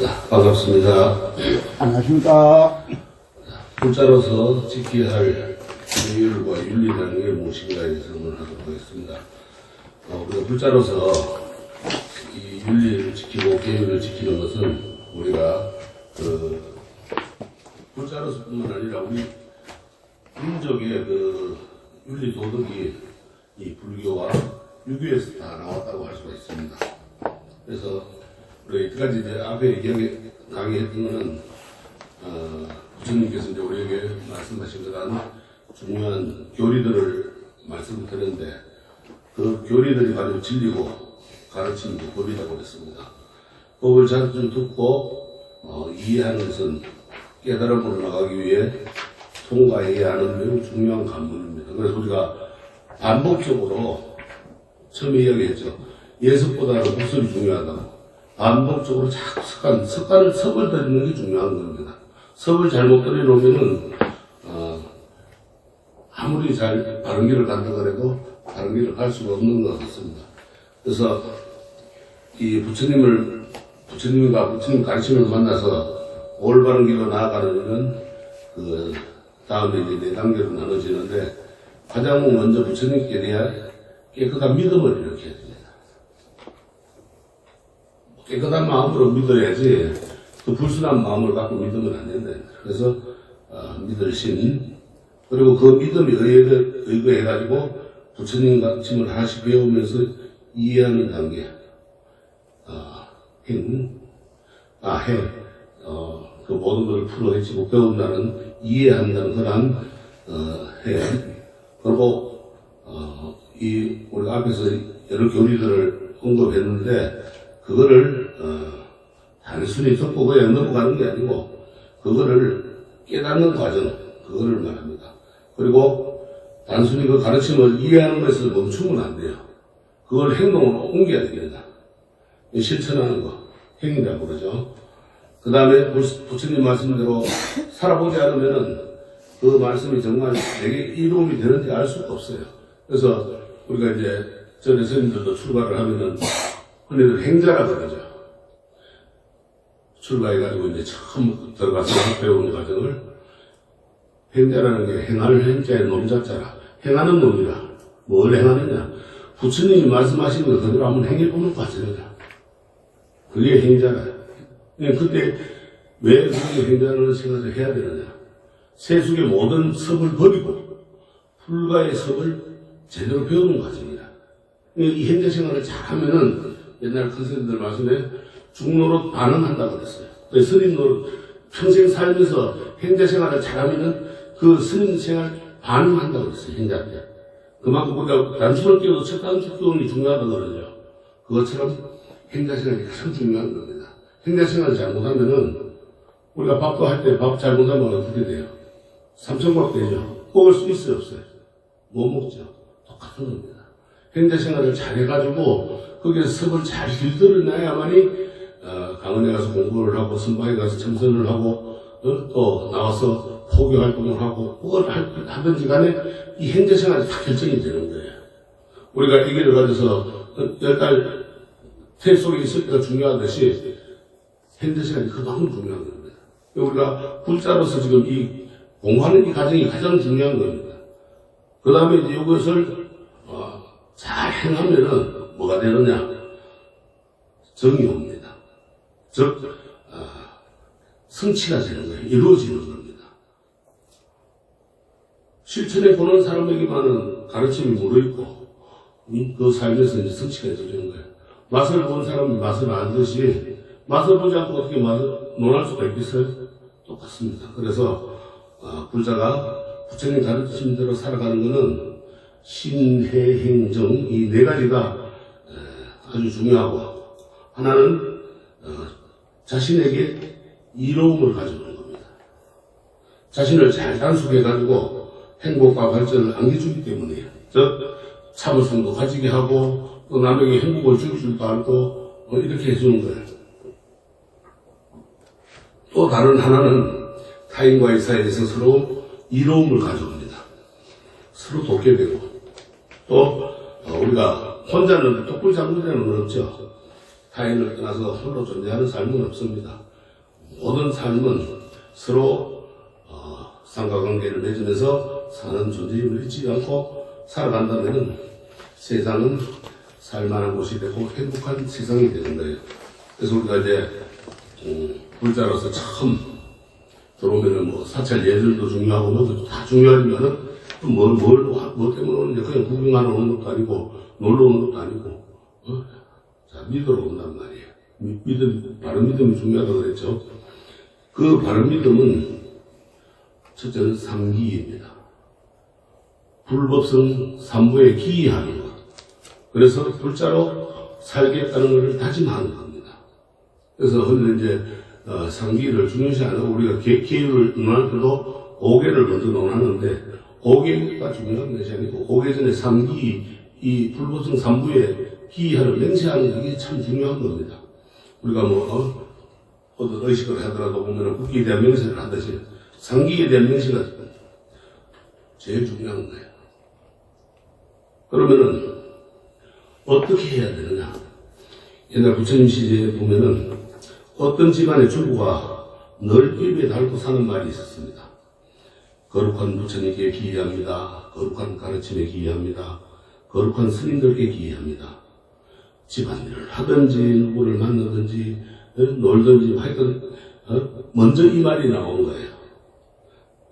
반갑습니다. 안녕하십니까. 불자로서 지켜야 할 규율과 윤리라는 게 무엇인가에 대해서 질문하도록 하겠습니다. 우리가 불자로서 이 윤리를 지키고 계율을 지키는 것은 우리가 불자로서뿐만 아니라 우리 민족의 윤리 도덕이 이 불교와 유교에서 다 나왔다고 할 수가 있습니다. 그래서 우리가 이때까지 이제 앞에 강의했던 것은 부처님께서 이제 우리에게 말씀하신 그런 중요한 교리들을 말씀을 드렸는데 그 교리들이 바로 진리고 가르치는 게 법이라고 그랬습니다. 법을 잘 좀 듣고 이해하는 것은 깨달음으로 나가기 위해 통과해야 하는 매우 중요한 관문입니다. 그래서 우리가 반복적으로 처음에 이야기했죠. 예습보다는 복습이 중요하다고. 반복적으로 자꾸 섭을 들이는 게 중요한 겁니다. 섭을 잘못 들여놓으면은 아무리 잘 바른 길을 간다 그래도 바른 길을 갈 수가 없는 것 같습니다. 그래서 이 부처님과 부처님 가르침을 만나서 올바른 길로 나아가는 일은 다음에 이제 4단계로 나눠지는데 가장 먼저 부처님께 대한 깨끗한 믿음을 이렇게 해야 됩니다. 깨끗한 마음으로 믿어야지 그 불순한 마음을 갖고 믿으면 안 된다. 그래서 믿을 신 그리고 그 믿음에 의거해가지고 부처님 가르침을 하나씩 배우면서 이해하는 단계 그 모든 것을 풀어헤치고 배운다는 이해한다는 그런 그리고 우리가 앞에서 여러 교리들을 언급했는데 그거를 단순히 듣고 그냥 넘어가는 게 아니고 그거를 깨닫는 과정 그거를 말합니다. 그리고 단순히 그 가르침을 이해하는 것에서 멈추면 안 돼요. 그걸 행동으로 옮겨야 됩니다. 실천하는 거 행위라고 그러죠. 그 다음에 부처님 말씀대로 살아보지 않으면은 그 말씀이 정말 내게 이로움이 되는지 알 수가 없어요. 그래서 우리가 이제 전에 스님들도 출가를 하면은 흔히들 행자라 그러죠. 출가해가지고 이제 처음 들어가서 배우는 과정을 행자라는 게 행할 행자의 놈자자라. 행하는 놈이라. 뭘 행하느냐. 부처님이 말씀하신 거 그대로 한번 행해보는 과정이다. 그게 행자라. 그때 왜 그렇게 행자라는 생각을 해야 되느냐. 세속의 모든 섭을 버리고 불가의 섭을 제대로 배우는 과정이다. 이 행자 생활을 잘하면은 옛날 큰 스님들 말씀에 중노릇 반응한다고 그랬어요. 스님 노릇 평생 살면서 행자 생활을 잘하면은 그 스님 생활 반응한다고 그랬어요. 행자한테. 그만큼 우리가 단숨을 끼워도 첫 단숨 끼우는 게 중요하다고 그러죠. 그것처럼 행자 생활이 가장 중요한 겁니다. 행자 생활을 잘못하면은 우리가 밥도 할 때 밥 잘못하면 어떻게 돼요? 삼천밥 되죠. 먹을 수 있어요, 없어요? 못 먹죠. 똑같은 겁니다. 행자 생활을 잘해가지고 거기에서 섭을 잘 길들여놔야만이 강원에 가서 공부를 하고 선방에 가서 참선을 하고 또 나와서 포교 활동을 하고 뭘 하든지 간에 이 행자 생활이 다 결정이 되는 거예요. 우리가 이 길을 가져서 10달 태 속에 있을 때가 중요하듯이 행자 생활이 그만큼 중요한 겁니다. 우리가 불자로서 지금 이 공부하는 이 과정이 가장 중요한 겁니다. 그 다음에 이제 이것을 잘 행하면은 뭐가 되느냐? 정이 옵니다. 즉, 성취가 되는 거예요. 이루어지는 겁니다. 실천해 보는 사람에게만은 가르침이 묻어있고, 그 삶에서 이제 성취가 되는 거예요. 맛을 본 사람이 맛을 알듯이, 맛을 보지 않고 어떻게 맛을 논할 수가 있겠어요? 똑같습니다. 그래서, 불자가 부처님 가르치신 대로 살아가는 것은 신해행정 이 네 가지가 아주 중요하고 하나는 자신에게 이로움을 가져오는 겁니다. 자신을 잘 단속해가지고 행복과 발전을 안겨주기 때문이에요. 즉 참을성도 가지게 하고 또 남에게 행복을 줄 줄도 알고 이렇게 해주는 거예요. 또 다른 하나는 타인과의 사이에서 서로 이로움을 가져옵니다. 서로 돕게 되고 또 우리가 혼자는 똑불 장군이라는 건 없죠. 타인을 떠나서 홀로 존재하는 삶은 없습니다. 모든 삶은 서로 상관관계를 맺으면서 사는 존재임을 잊지 않고 살아간다면 세상은 살만한 곳이 되고 행복한 세상이 되는 거예요. 그래서 우리가 이제 불자로서 처음 들어오면은 뭐 사찰 예절도 중요하고 뭐도 다 중요하지만은 뭐 때문에 오는지 그냥 구경하러 오는 것도 아니고 놀러 오는 것도 아니고 자 믿으러 온단 말이에요. 바른 믿음이 중요하다고 그랬죠. 그 바른 믿음은 첫째는 상기입니다. 불법성 삼부에 기이하는 것. 그래서 불자로 살겠다는 것을 다짐하는 겁니다. 그래서 흔히 이제 상기를 중요시 안 하고 우리가 계율을 논할 때도 오계를 먼저 논하는데 오계가 중요한 것이 아니고 오계 전에 상기, 이 불법성 삼부에 기이하를 맹세하는 게 참 중요한 겁니다. 우리가 어떤 의식을 하더라도 보면 국기에 대한 명세를 하듯이 상기에 대한 명세가 제일 중요한 거예요. 그러면은 어떻게 해야 되느냐? 옛날 부처님 시대에 보면은 어떤 집안의 주부가 늘 입에 달고 사는 말이 있었습니다. 거룩한 부처님께 기이합니다. 거룩한 가르침에 기이합니다. 거룩한 스님들께 기이합니다. 집안일을 하든지 누구를 만나든지 놀든지 하여튼 먼저 이 말이 나온 거예요.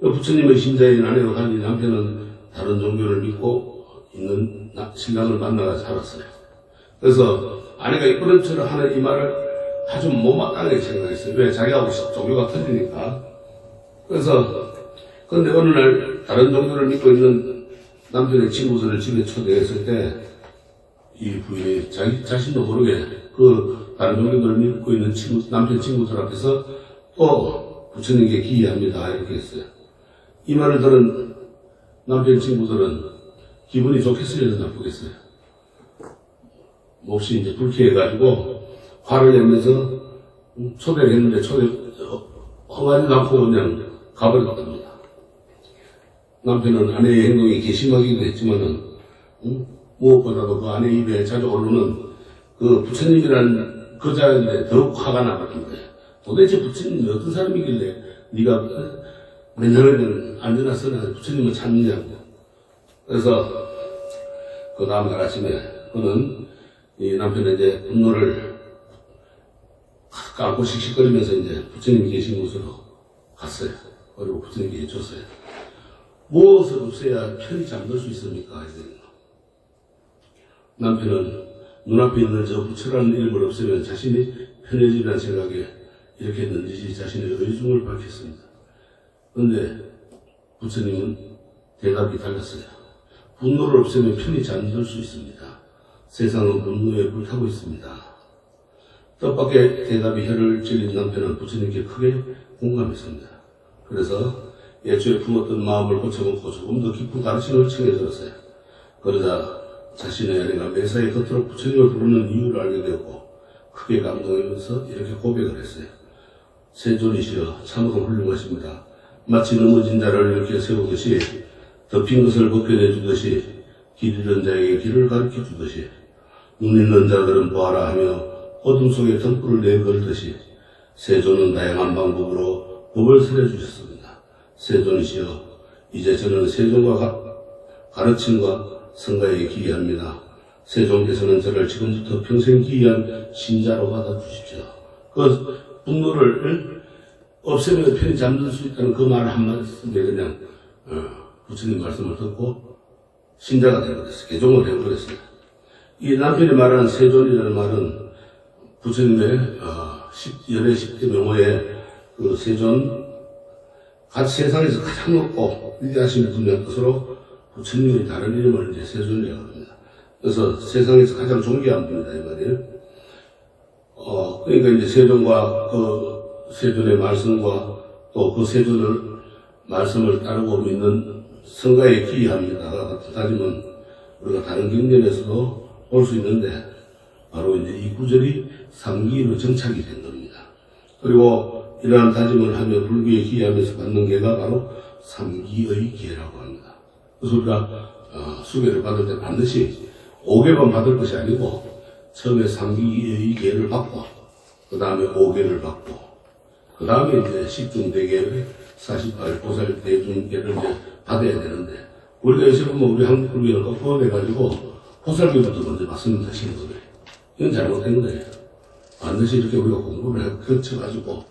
부처님의 신자인 아내와 달리 남편은 다른 종교를 믿고 있는 신랑을 만나가 살았어요. 그래서 아내가 이쁘름처럼 하는 이 말을 아주 못마땅하게 생각했어요. 왜? 자기하고 종교가 틀리니까. 그래서 그런데 어느 날 다른 종교를 믿고 있는 남편의 친구들을 집에 초대했을 때 이 부인이 자기 자신도 모르게 그 다른 종교를 믿고 있는 남편 친구들 앞에서 부처님께 기이합니다 이렇게 했어요. 이 말을 들은 남편 친구들은 기분이 좋겠어요, 나쁘겠어요? 몹시 이제 불쾌해가지고 화를 내면서 초대를 했는데 허가지도 않고 그냥 가버렸답니다. 남편은 아내의 행동이 괘씸하기도 했지만은 무엇보다도 그 아내 입에 자주 오르는 그 부처님이라는 거자인데 더욱 화가 나버린 거예요. 도대체 부처님이 어떤 사람이길래 네가 맨날 앉아나서나 부처님을 찾느냐고. 그래서 그 다음날 아침에 그는 이 남편의 이제 분노를 깎고 씩씩거리면서 이제 부처님이 계신 곳으로 갔어요. 그리고 부처님께 여쭈었어요. 무엇을 없애야 편히 잠들 수 있습니까? 남편은 눈앞에 있는 저 부처라는 이름을 없애면 자신이 편해지라는 생각에 이렇게 넌지시 자신의 의중을 밝혔습니다. 그런데 부처님은 대답이 달랐어요. 분노를 없애면 편히 잠들 수 있습니다. 세상은 분노에 불타고 있습니다. 뜻밖의 대답이 혀를 찔린 남편은 부처님께 크게 공감했습니다. 그래서 예초에 품었던 마음을 고쳐먹고 조금 더 깊은 가르침을 청해들었어요. 그러자 자신의 아내가 매사에 겉으로 부처님을 부르는 이유를 알게 되었고 크게 감동하면서 이렇게 고백을 했어요. 세존이시여 참으로 훌륭하십니다. 마치 넘어진 자를 이렇게 세우듯이 덮인 것을 벗겨내 주듯이 길 잃은 자에게 길을 가르쳐 주듯이 눈 있는 자들은 보아라 하며 어둠 속에 등불을 내걸듯이 세존은 다양한 방법으로 법을 설해주셨습니다. 세존이시여 이제 저는 세존과 가르침과 성가에 기이합니다. 세존께서는 저를 지금부터 평생 기이한 신자로 받아주십시오. 그 분노를 없애면 편히 잠들 수 있다는 그 말 한마디에 그냥 부처님 말씀을 듣고 신자가 되어버렸어요. 개종을 되어버렸어요. 이 남편이 말하는 세존이라는 말은 부처님의 연애 10대 명호의 그 세존 세상에서 가장 높고 위대하신 분의 뜻으로 부처님의 다른 이름을 이제 세존이라고 합니다. 그래서 세상에서 가장 존귀한 분이다 이 말이에요. 그러니까 이제 세존과 그 세존의 말씀과 또 그 세존을 말씀을 따르고 믿는 성가에 기이합니다 같은 다짐은 우리가 다른 경전에서도 볼 수 있는데 바로 이제 이 구절이 상기로 정착이 된 겁니다. 그리고 이러한 다짐을 하며 불교에 기이하면서 받는 계가 바로 상기의 계라고 합니다. 그래서 우리가 수계를 받을 때 반드시 5계만 받을 것이 아니고 처음에 상기의 계를 받고 그 다음에 5계를 받고 그 다음에 이제 10중 대계의 48보살 대중계를 이제 받아야 되는데, 우리가 요새 보면 우리 한국 불교는 거꾸로돼가지고 보살교부터 먼저 받습니다, 신도들. 이건 잘못된 거예요. 반드시 이렇게 우리가 공부를 거쳐가지고,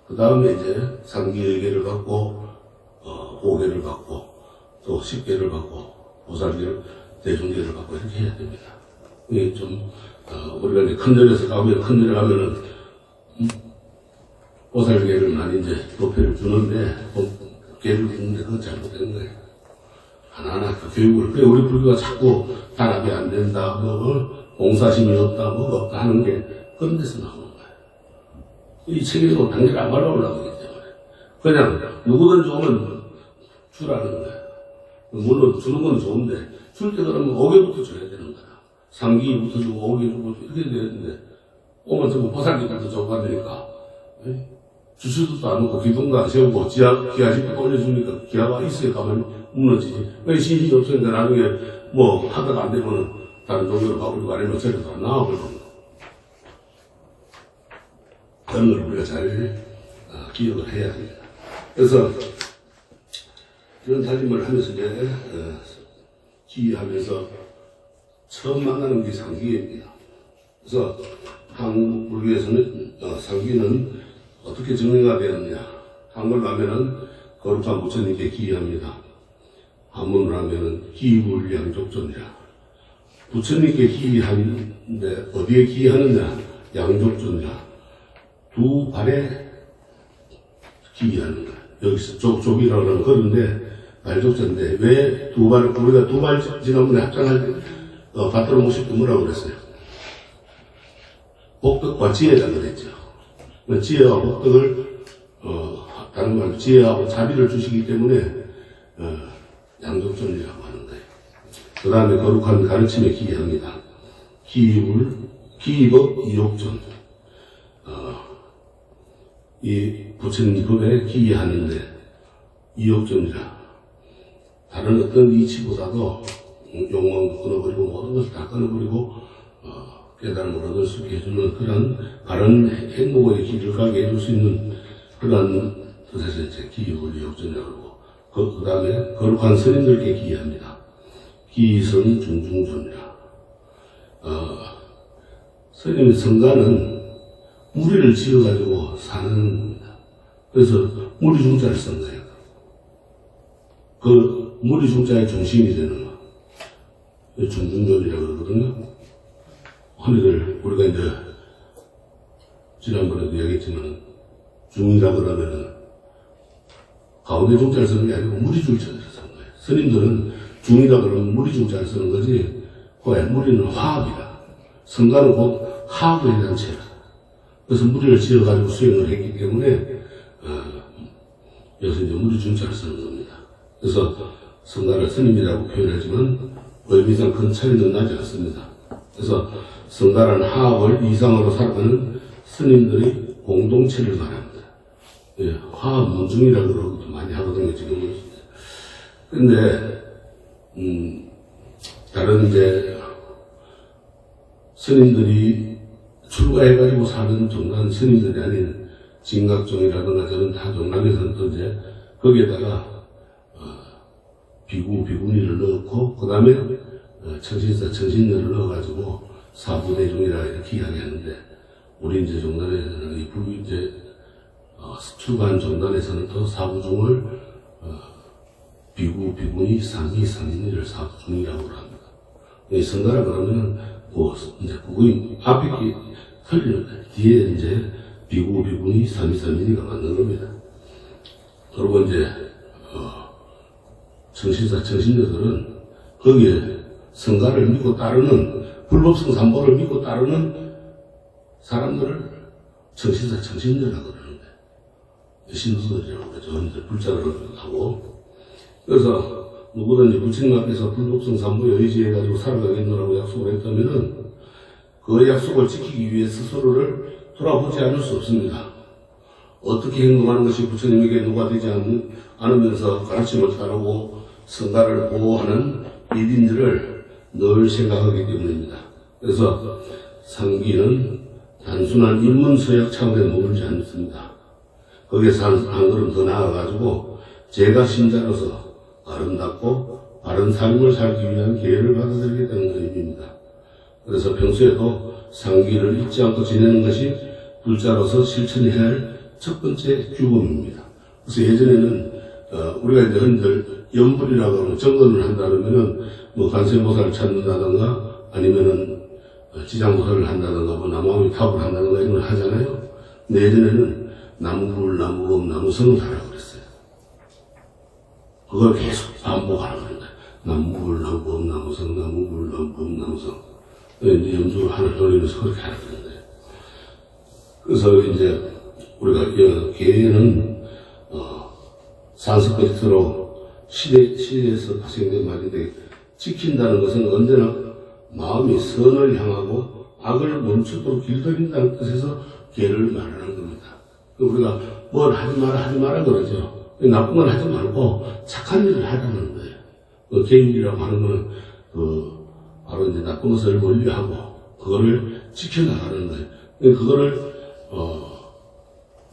그 다음에 이제 상기의계를 받고, 오계를 받고, 또 10계를 받고, 보살계를, 대중계를 받고 이렇게 해야 됩니다. 이게 좀, 우리가 이제 큰절에서 가면, 큰절에 가면은, 보살계를 많이 이제 도표를 주는데, 계를 주는데 그건 잘못된 거예요. 하나하나 그 교육을, 그래, 우리 불교가 자꾸 단합이 안 된다, 공사심이 없다, 없다 하는 게 그런 데서 나오는 거예요. 이 책에도 단계를 안 밟아 올라가기 때문에. 그냥 누구든지 오면 주라는 거예요. 물론 주는 건 좋은데, 줄 때 그러면 5개부터 줘야 되는 거야. 3기부터 주고 5개 주고 이렇게 되는데, 오면 전부 보살기까지 주고 하니까, 주시도 안 오고 기둥도 안 세우고 기아집도 올려주니까 기아가 있어야 가만히 무너지지. 왜 신심이 없으니까 나중에 뭐 하다가 안 되면은 다른 종교로 가버리고 아니면 저리도 안 나와버리고. 그런 걸 우리가 잘 기억을 해야 합니다. 그래서 이런 다짐을 하면서 이제 기하면서 처음 만나는 게 상기입니다. 그래서 한국 불교에서는 상기는 어떻게 정리가 되었느냐. 한글로 하면은 거룩한 부처님께 기의합니다. 한문으로 하면은 기불양족존이라. 부처님께 기의하는데 어디에 기의하느냐. 양족존이라. 두 발에 기의하는 거야. 여기서 족족이라고 하면 그런데 발족자인데 왜 두 발, 우리가 두 발 지난번에 합장할 때 받들어 모실 때 뭐라고 그랬어요? 복덕과 지혜라 그랬죠. 지혜와 복덕을, 다른 말로 지혜하고 자비를 주시기 때문에, 양족존이라고 하는 거예요. 그 다음에 거룩한 가르침에 기의합니다. 기의법 이욕존. 이 부처님 법에 기의하는데, 이욕존이라. 다른 어떤 이치보다도 욕망도 끊어버리고 모든 것을 다 끊어버리고, 깨달음을 얻을 수 있게 해주는 그런 바른 행복의 길을 가게 해줄 수 있는 그런 뜻에서 이제 기의를 역전이라고 그러고, 그 다음에 거룩한 스님들께 기의합니다. 기의선 중중존이라. 스님의 성가는 무리를 지어가지고 사는 겁니다. 그래서 무리중자를 쓴 거예요. 그 무리중자의 중심이 되는 거. 중중존이라고 그러거든요. 흔히들 우리가 이제 지난번에도 얘기했지만 중이라 그러면은 가운데 중자를 쓰는 게 아니고 무리중자를 쓰는 거예요. 스님들은 중이라 그러면 무리중자를 쓰는 거지. 왜? 무리는 화합이다. 성가는 곧 화합에 대한 체라. 그래서 무리를 지어가지고 수행을 했기 때문에 여기서 이제 무리중자를 쓰는 겁니다. 그래서 성가를 스님이라고 표현하지만 의미상 큰 차이는 나지 않습니다. 그래서 성가라는 화합을 이상으로 살아가는 스님들의 공동체를 말합니다. 예, 화합 문중이라고 그러기도 많이 하거든요, 지금은. 근데, 다른 이제, 스님들이 출가해가지고 사는 종단 스님들이 아닌 진각종이라든가 저런 다 종단에서는 또 이제, 거기에다가, 비구니를 넣고, 그 다음에, 청신사, 청신녀를 넣어가지고 사부대중이라 이렇게 이야기하는데, 우리 이제 종단에서는, 이 불교 이제, 출간 종단에서는 또 사부중을, 비구니, 상인이를 사부중이라고 합니다. 이 성가라 그러면은, 이제 그거의 앞에 틀리는 거예요. 뒤에 이제 비구니, 상인이가 맞는 겁니다. 그리고 이제, 청신사, 청신녀들은 거기에 성가를 믿고 따르는, 불법성 삼보를 믿고 따르는 사람들을 청신사, 청신녀라고 그러는데, 신도들이라고 그러죠. 이제 불자를 하고. 그래서 누구든지 부처님 앞에서 불법성 삼보에 의지해가지고 살아가겠노라고 약속을 했다면은, 그 약속을 지키기 위해 스스로를 돌아보지 않을 수 없습니다. 어떻게 행동하는 것이 부처님에게 누가 되지 않으면서 가르침을 따르고 성가를 보호하는 일인지를 늘 생각하기 때문입니다. 그래서 상기는 단순한 인문서약 차원에 머물지 않습니다. 거기에서 한 걸음 더 나아가지고 제가 신자로서 아름답고 바른 삶을 살기 위한 기회를 받아들이겠다는 의미입니다. 그래서 평소에도 상기를 잊지 않고 지내는 것이 불자로서 실천해야 할 첫 번째 규범입니다. 그래서 예전에는 우리가 이제 흔히들 염불이라고 하는 정근을 한다 그러면은 뭐 관세음보살을 찾는다든가 아니면은 지장보살을 한다든가 뭐 나무아미 탑을 한다든가 이런 걸 하잖아요. 근데 예전에는 나무불, 나무검, 나무성을 하라고 그랬어요. 그걸 계속 반복하라고 그런 거예요. 나무불, 나무검, 나무성, 나무불, 나무검, 나무성. 이제 염주를 하늘 돌리면서 그렇게 하라고 그런 거예요. 그래서 이제 우리가 계에는 산스크리트로 시대에서 발생된 말인데 지킨다는 것은 언제나 마음이 선을 향하고 악을 멈추도록 길들인다는 뜻에서 계를 말하는 겁니다. 우리가 뭘 하지 마라 그러죠. 나쁜 걸 하지 말고 착한 일을 하라는 거예요. 계율이라고 하는 거는 바로 이제 나쁜 것을 멀리하고 그거를 지켜나가는 거예요. 그거를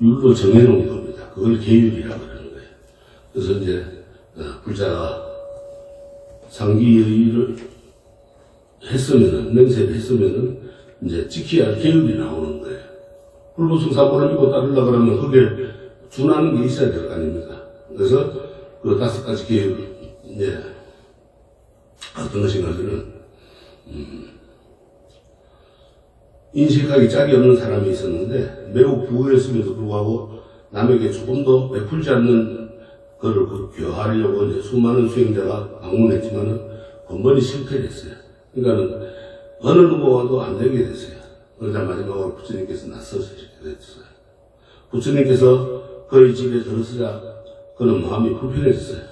율로 정해놓은 겁니다. 그걸 계율이라고 하는 거예요. 그래서 이제 불자가 상기의를 했으면은 맹세를 했으면은 이제 지켜야 할 계율이 나오는 거예요. 불보승사본을 믿고 따르려고 그러면 그게 준하는 게 있어야 될 거 아닙니까? 그래서 그 5가지 계율 이제 어떤 것인가 하면은 인식하기 짝이 없는 사람이 있었는데 매우 부유했음에도 불구하고 남에게 조금 더 베풀지 않는 그를 교하려고 이제 수많은 수행자가 방문했지만은 번번이 실패를 했어요. 그러니까는 어느 누구와도 안 되게 됐어요. 그러다 마지막으로 부처님께서 낯서서 이렇게 됐어요. 부처님께서 그의 집에 들어서자 그는 마음이 불편해졌어요.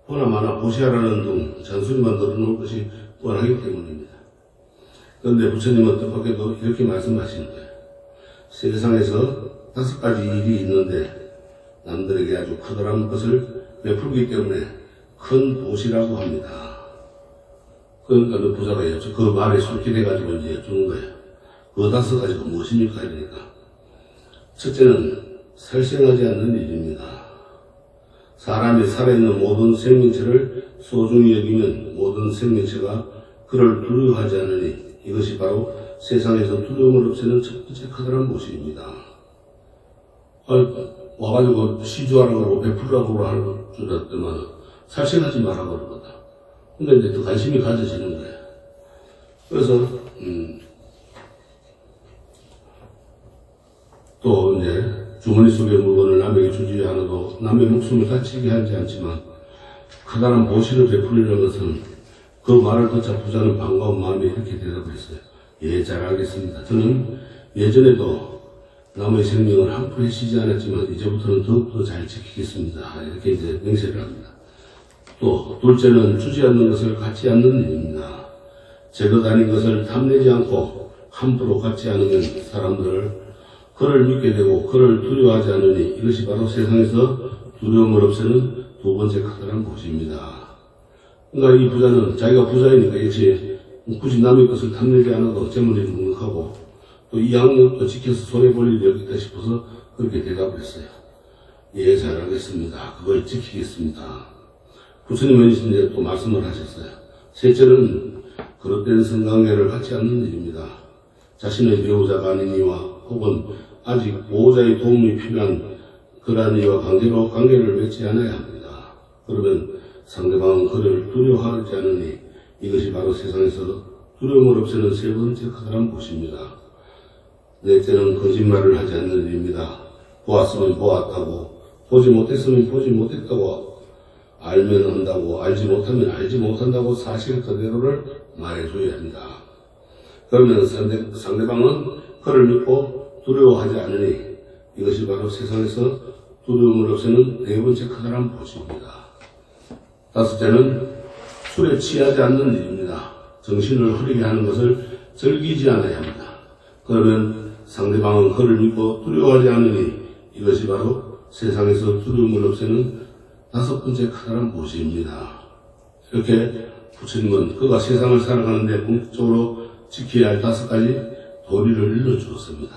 보나마나 보시하라는 등 잔소리만 들어놓을 것이 뻔하기 때문입니다. 그런데 부처님은 뜻밖에도 이렇게 말씀하시는 거예요. 세상에서 5가지 일이 있는데 남들에게 아주 커다란 것을 베풀기 때문에 큰 보시라고 합니다. 그러니까 그 부자가 그 말에 솔깃해가지고 이제 여쭈는 거예요. 그 5가지가 무엇입니까? 이러니까. 첫째는 살생하지 않는 일입니다. 사람이 살아있는 모든 생명체를 소중히 여기면 모든 생명체가 그를 두려워하지 않으니 이것이 바로 세상에서 두려움을 없애는 첫 번째 커다란 모습입니다. 와가지고 시주하라고 그러고 베풀라고 하는 줄 알았더만 살생하지 말라고 그러거든. 근데 이제 더 관심이 가져지는 거예요. 그래서 또 이제 주머니 속의 물건을 남에게 주지 않아도 남의 목숨을 다치게 하지 않지만 커다란 보시를 베풀이라는 것은 그 말을 듣자 부자는 반가운 마음에 이렇게 대답을 했어요. 예, 잘 알겠습니다. 저는 예전에도 남의 생명을 한풀 해치지 않았지만 이제부터는 더욱더 잘 지키겠습니다. 이렇게 이제 맹세를 합니다. 또 둘째는 주지 않는 것을 갖지 않는 일입니다. 제것 아닌 것을 탐내지 않고 함부로 갖지 않으면 사람들을 그를 믿게 되고 그를 두려워하지 않으니 이것이 바로 세상에서 두려움을 없애는 2번째 커다란 보시입니다. 그러니까 이 부자는 자기가 부자이니까 역시 굳이 남의 것을 탐내지 않아도 재물이 넉넉하고 또 이 양력도 지켜서 손해볼 일이 없겠다 싶어서 그렇게 대답을 했어요. 예, 잘 알겠습니다. 그걸 지키겠습니다. 부처님은 이제 또 말씀을 하셨어요. 셋째는 그릇된 성관계를 갖지 않는 일입니다. 자신의 배우자가 아닌 이와 혹은 아직 보호자의 도움이 필요한 그러한 이와 관계로 관계를 맺지 않아야 합니다. 그러면 상대방은 그를 두려워하지 않으니 이것이 바로 세상에서 두려움을 없애는 3번째 커다란 것입니다. 넷째는 거짓말을 하지 않는 일입니다. 보았으면 보았다고, 보지 못했으면 보지 못했다고, 알면 한다고, 알지 못하면 알지 못한다고 사실 그대로를 말해줘야 합니다. 그러면 상대방은 그를 믿고 두려워하지 않으니 이것이 바로 세상에서 두려움을 없애는 4번째 커다란 보시입니다. 5째는 술에 취하지 않는 일입니다. 정신을 흐리게 하는 것을 즐기지 않아야 합니다. 그러면 상대방은 그를 믿고 두려워하지 않으니 이것이 바로 세상에서 두려움을 없애는 5번째 커다란 보시입니다. 이렇게 부처님은 그가 세상을 살아가는데 본격적으로 지켜야 할 5가지 도리를 일러주었습니다.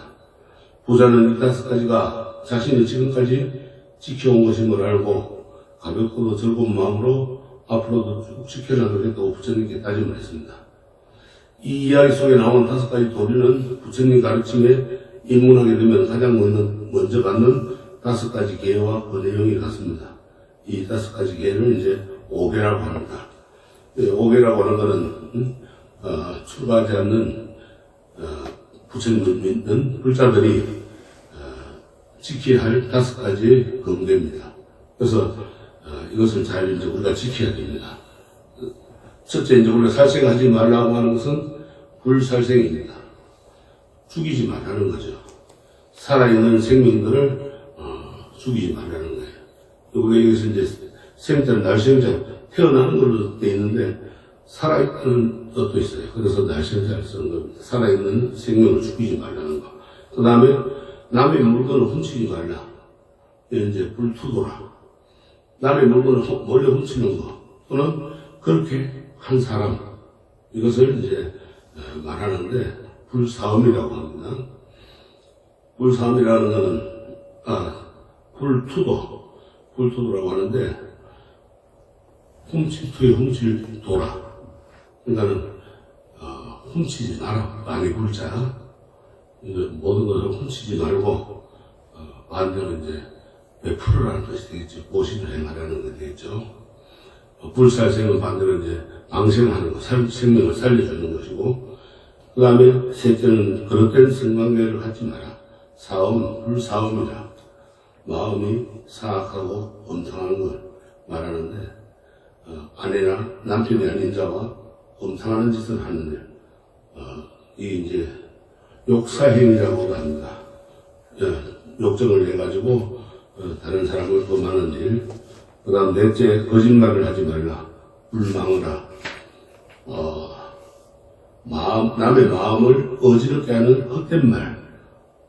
부자는 이 5가지가 자신이 지금까지 지켜온 것임을 알고 가볍고도 즐거운 마음으로 앞으로도 쭉 지켜나가겠다고 부처님께 다짐을 했습니다. 이 이야기 속에 나오는 5가지 도리는 부처님 가르침에 입문하게 되면 가장 먼저 갖는 5가지 계와 그 내용이 같습니다. 이 5가지 계를 이제 오계라고 합니다. 오계라고 하는 것은 출가하지 않는 부처님을 믿는 불자들이 지켜야 할 5가지 검대입니다. 그래서 이것을 잘 이제 우리가 지켜야 됩니다. 첫째, 이제 우리가 살생하지 말라고 하는 것은 불살생입니다. 죽이지 말라는 거죠. 살아있는 생명들을 죽이지 말라는 거예요. 우리가 여기서 이제 생자, 날생자, 태어나는 걸로 되어 있는데 살아있는 뜻도 있어요. 그래서 날생자를 쓰는 겁니다. 살아있는 생명을 죽이지 말라는 거. 그 다음에 남의 물건을 훔치지 말라. 이제 불투도라. 남의 물건을 몰래 훔치는 거 또는 그렇게 한 사람, 이것을 이제 말하는데 불사음이라고 합니다. 불사음이라는 것은 불투도라고 하는데 훔칠투에 훔칠도라. 그러니까는 훔치지 마라. 많이 불자. 모든 것을 훔치지 말고 반대로 이제 베풀으라는 뜻이 되겠죠. 보시를 행하라는 것이 되겠죠. 불살생은 반대로 이제 방생하는 것, 생명을 살려주는 것이고, 그 다음에 셋째는 그릇된 성관계를 갖지 마라. 사음, 불사음이라. 마음이 사악하고 엄탕한 걸 말하는데, 아내나 남편이 아닌 자와 엄탕하는 짓을 하는데, 이 이제 욕사행위라고도 합니다. 욕정을 내가지고 다른 사람을 범하는 일. 그 다음 넷째, 거짓말을 하지 말라. 불망하라. 남의 마음을 어지럽게 하는 헛된 말.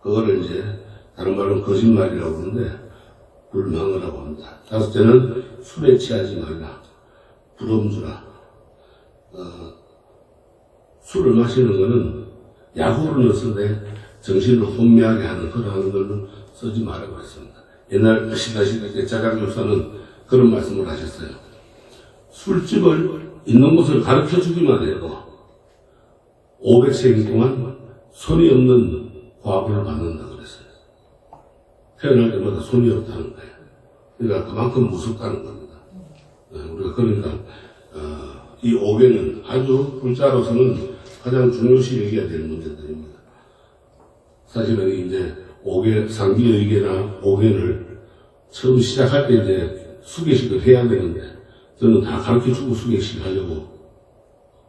그거를 이제 다른 말로는 거짓말이라고 하는데 불망하라고 합니다. 다섯째는 술에 취하지 말라. 부름주라. 술을 마시는 거는 약으로는 쓰되 정신을 혼미하게 하는 그러한 걸로 쓰지 말라고 했습니다. 옛날 시다시피 짜장 교사는 그런 말씀을 하셨어요. 술집을 있는 곳을 가르쳐 주기만 해도 500생 동안 손이 없는 과부를 받는다 그랬어요. 태어날 때마다 손이 없다는 거예요. 그러니까 그만큼 무섭다는 겁니다. 우리가 그러니까 이 5개는 아주 불자로서는 가장 중요시 여겨야 되는 문제들입니다. 사실은 이제 5개, 상기의계나 5개를 처음 시작할 때 이제 수계식을 해야 되는데 저는 다 가르쳐주고 수계식 하려고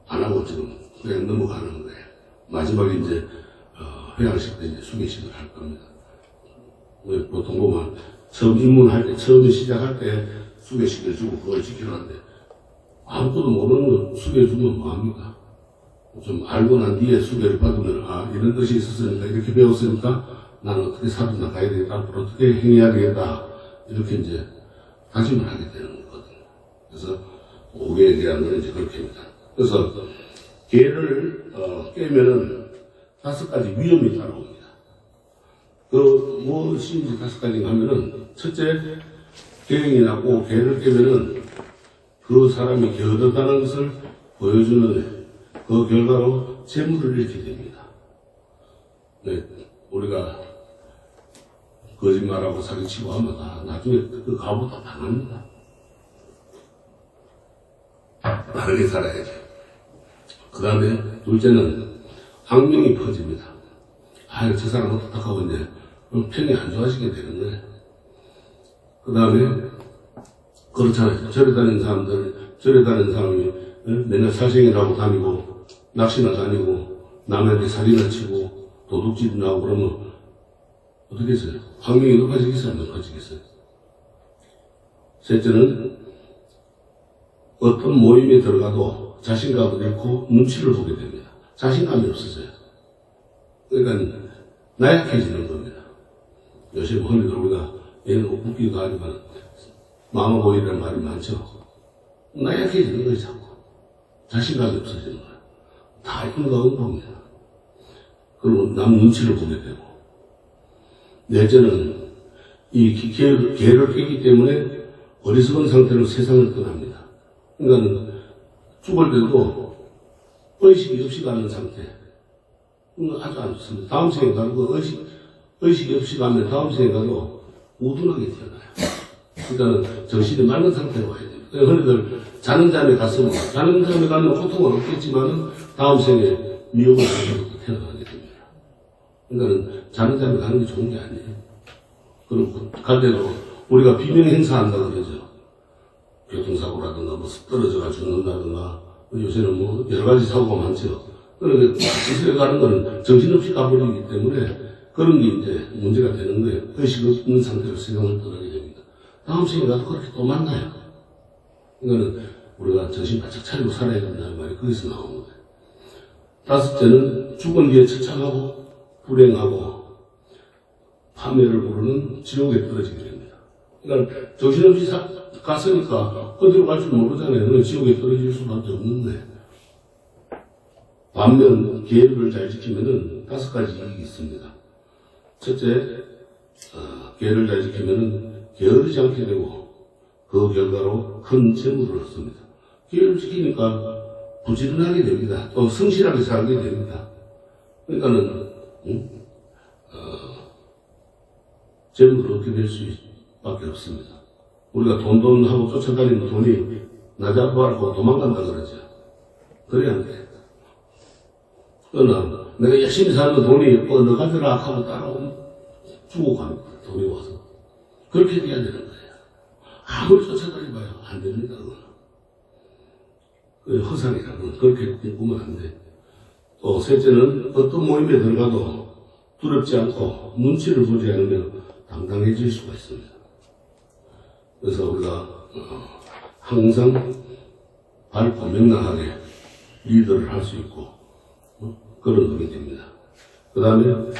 안 하고 지금 그냥 넘어가는 거예요. 마지막에 이제 회양식 때 이제 수계식을 할 겁니다. 보통 보면 처음 입문할 때, 처음 시작할 때 수계식을 주고 그걸 지키라는데 아무것도 모르는 거 수계 주면 뭐합니까? 좀 알고 난 뒤에 수계를 받으면 이런 뜻이 있었으니까 이렇게 배웠으니까 나는 어떻게 살아 나가야 되겠다, 앞으로 어떻게 행해야 되겠다, 이렇게 이제 다짐을 하게 되는 거거든요. 그래서 5계에 대한 건 이제 그렇게 합니다. 그래서 계를 깨면은 5가지 위험이 따라옵니다. 무엇인지 5가지가 하면은, 첫째, 계행이 나고 계를 깨면은 그 사람이 게으르다는 것을 보여주는 그 결과로 재물을 잃게 됩니다. 네, 우리가 거짓말하고 사기치고 하면 나중에 그 값을 다 당합니다. 바르게 살아야죠. 그 다음에 둘째는 악명이 퍼집니다. 저 사람 어떡하고 이제 평이 안 좋아지게 되는 거예요. 그 다음에 그렇잖아요. 절에 다니는 사람이 맨날 살생이라고 다니고 낚시나 다니고 남한테 살이나 치고 도둑질 나오고 그러면 어떻게 했어요? 환경이 높아지겠어요? 안 높아지겠어요? 셋째는 어떤 모임에 들어가도 자신감을 잃고 눈치를 보게 됩니다. 자신감이 없어져요. 그러니까 나약해지는 겁니다. 요새 흔히들 우리가 얘는 웃기도 하지만 마마보이라는 말이 많죠. 나약해지는 거예요, 자꾸. 자신감이 없어지는 거예요. 다 인과응보입니다. 그러면 남 눈치를 보게 되고. 넷째는 이 계를 깨기 때문에 어리석은 상태로 세상을 떠납니다. 그러니까 죽을 때도 의식이 없이 가는 상태. 아주 안 좋습니다. 다음 생에 가도 의식이 없이 가면 다음 생에 가도 우둔하게 태어나요. 그러니까 정신이 맑은 상태로 와야 됩니다. 흔히들 자는 잠에 갔으면 자는 잠에 가면 고통은 없겠지만은 다음 생에 미혹을 가지고 태어나게 됩니다. 그러니까 자는 잠에 가는 게 좋은 게 아니에요. 그리고 갈 때도 우리가 비명 행사한다 그러죠. 교통사고라든가 뭐 떨어져가 죽는다든가 요새는 뭐 여러 가지 사고가 많죠. 그러니까 이슬에 가는 건 정신없이 가버리기 때문에 그런 게 이제 문제가 되는 거예요. 의식 없는 상태로 세상을 떠나게 됩니다. 다음 생에 가도 그렇게 또 만나요. 이거는 우리가 정신 바짝 차리고 살아야 된다는 말이 거기서 나오는 거예요. 다섯째는 죽은 뒤에 처참하고 불행하고 파멸을 모르는 지옥에 떨어지게 됩니다. 그러니까 정신없이 갔으니까 어디로 갈 줄 모르잖아요. 지옥에 떨어질 수밖에 없는데 반면 계율을 잘 지키면은 5가지 이익이 있습니다. 첫째, 계율을 잘 지키면은 게으르지 않게 되고 그 결과로 큰 재물을 얻습니다. 계율을 지키니까 부지런하게 됩니다. 또 성실하게 살게 됩니다. 그러니까는 재물을 얻게 될 수밖에 없습니다. 우리가 돈하고 쫓아다니는 돈이 나잡아갖고 도망간다 그러죠. 그래야 안 돼. 그러나 내가 열심히 사는 돈이 너 가져라 하고 따라오면 주고 갑니다. 돈이 와서. 그렇게 돼야 되는 거예요. 아무리 쫓아다니봐야 안 됩니다. 그건 허상이라는 그렇게 꾸면 안 돼. 또 셋째는 어떤 모임에 들어가도 두렵지 않고 눈치를 보지 않으면 당당해질 수가 있습니다. 그래서 우리가 항상 밝고 명랑하게 리더를 할 수 있고 그런 놈이 됩니다. 그 다음에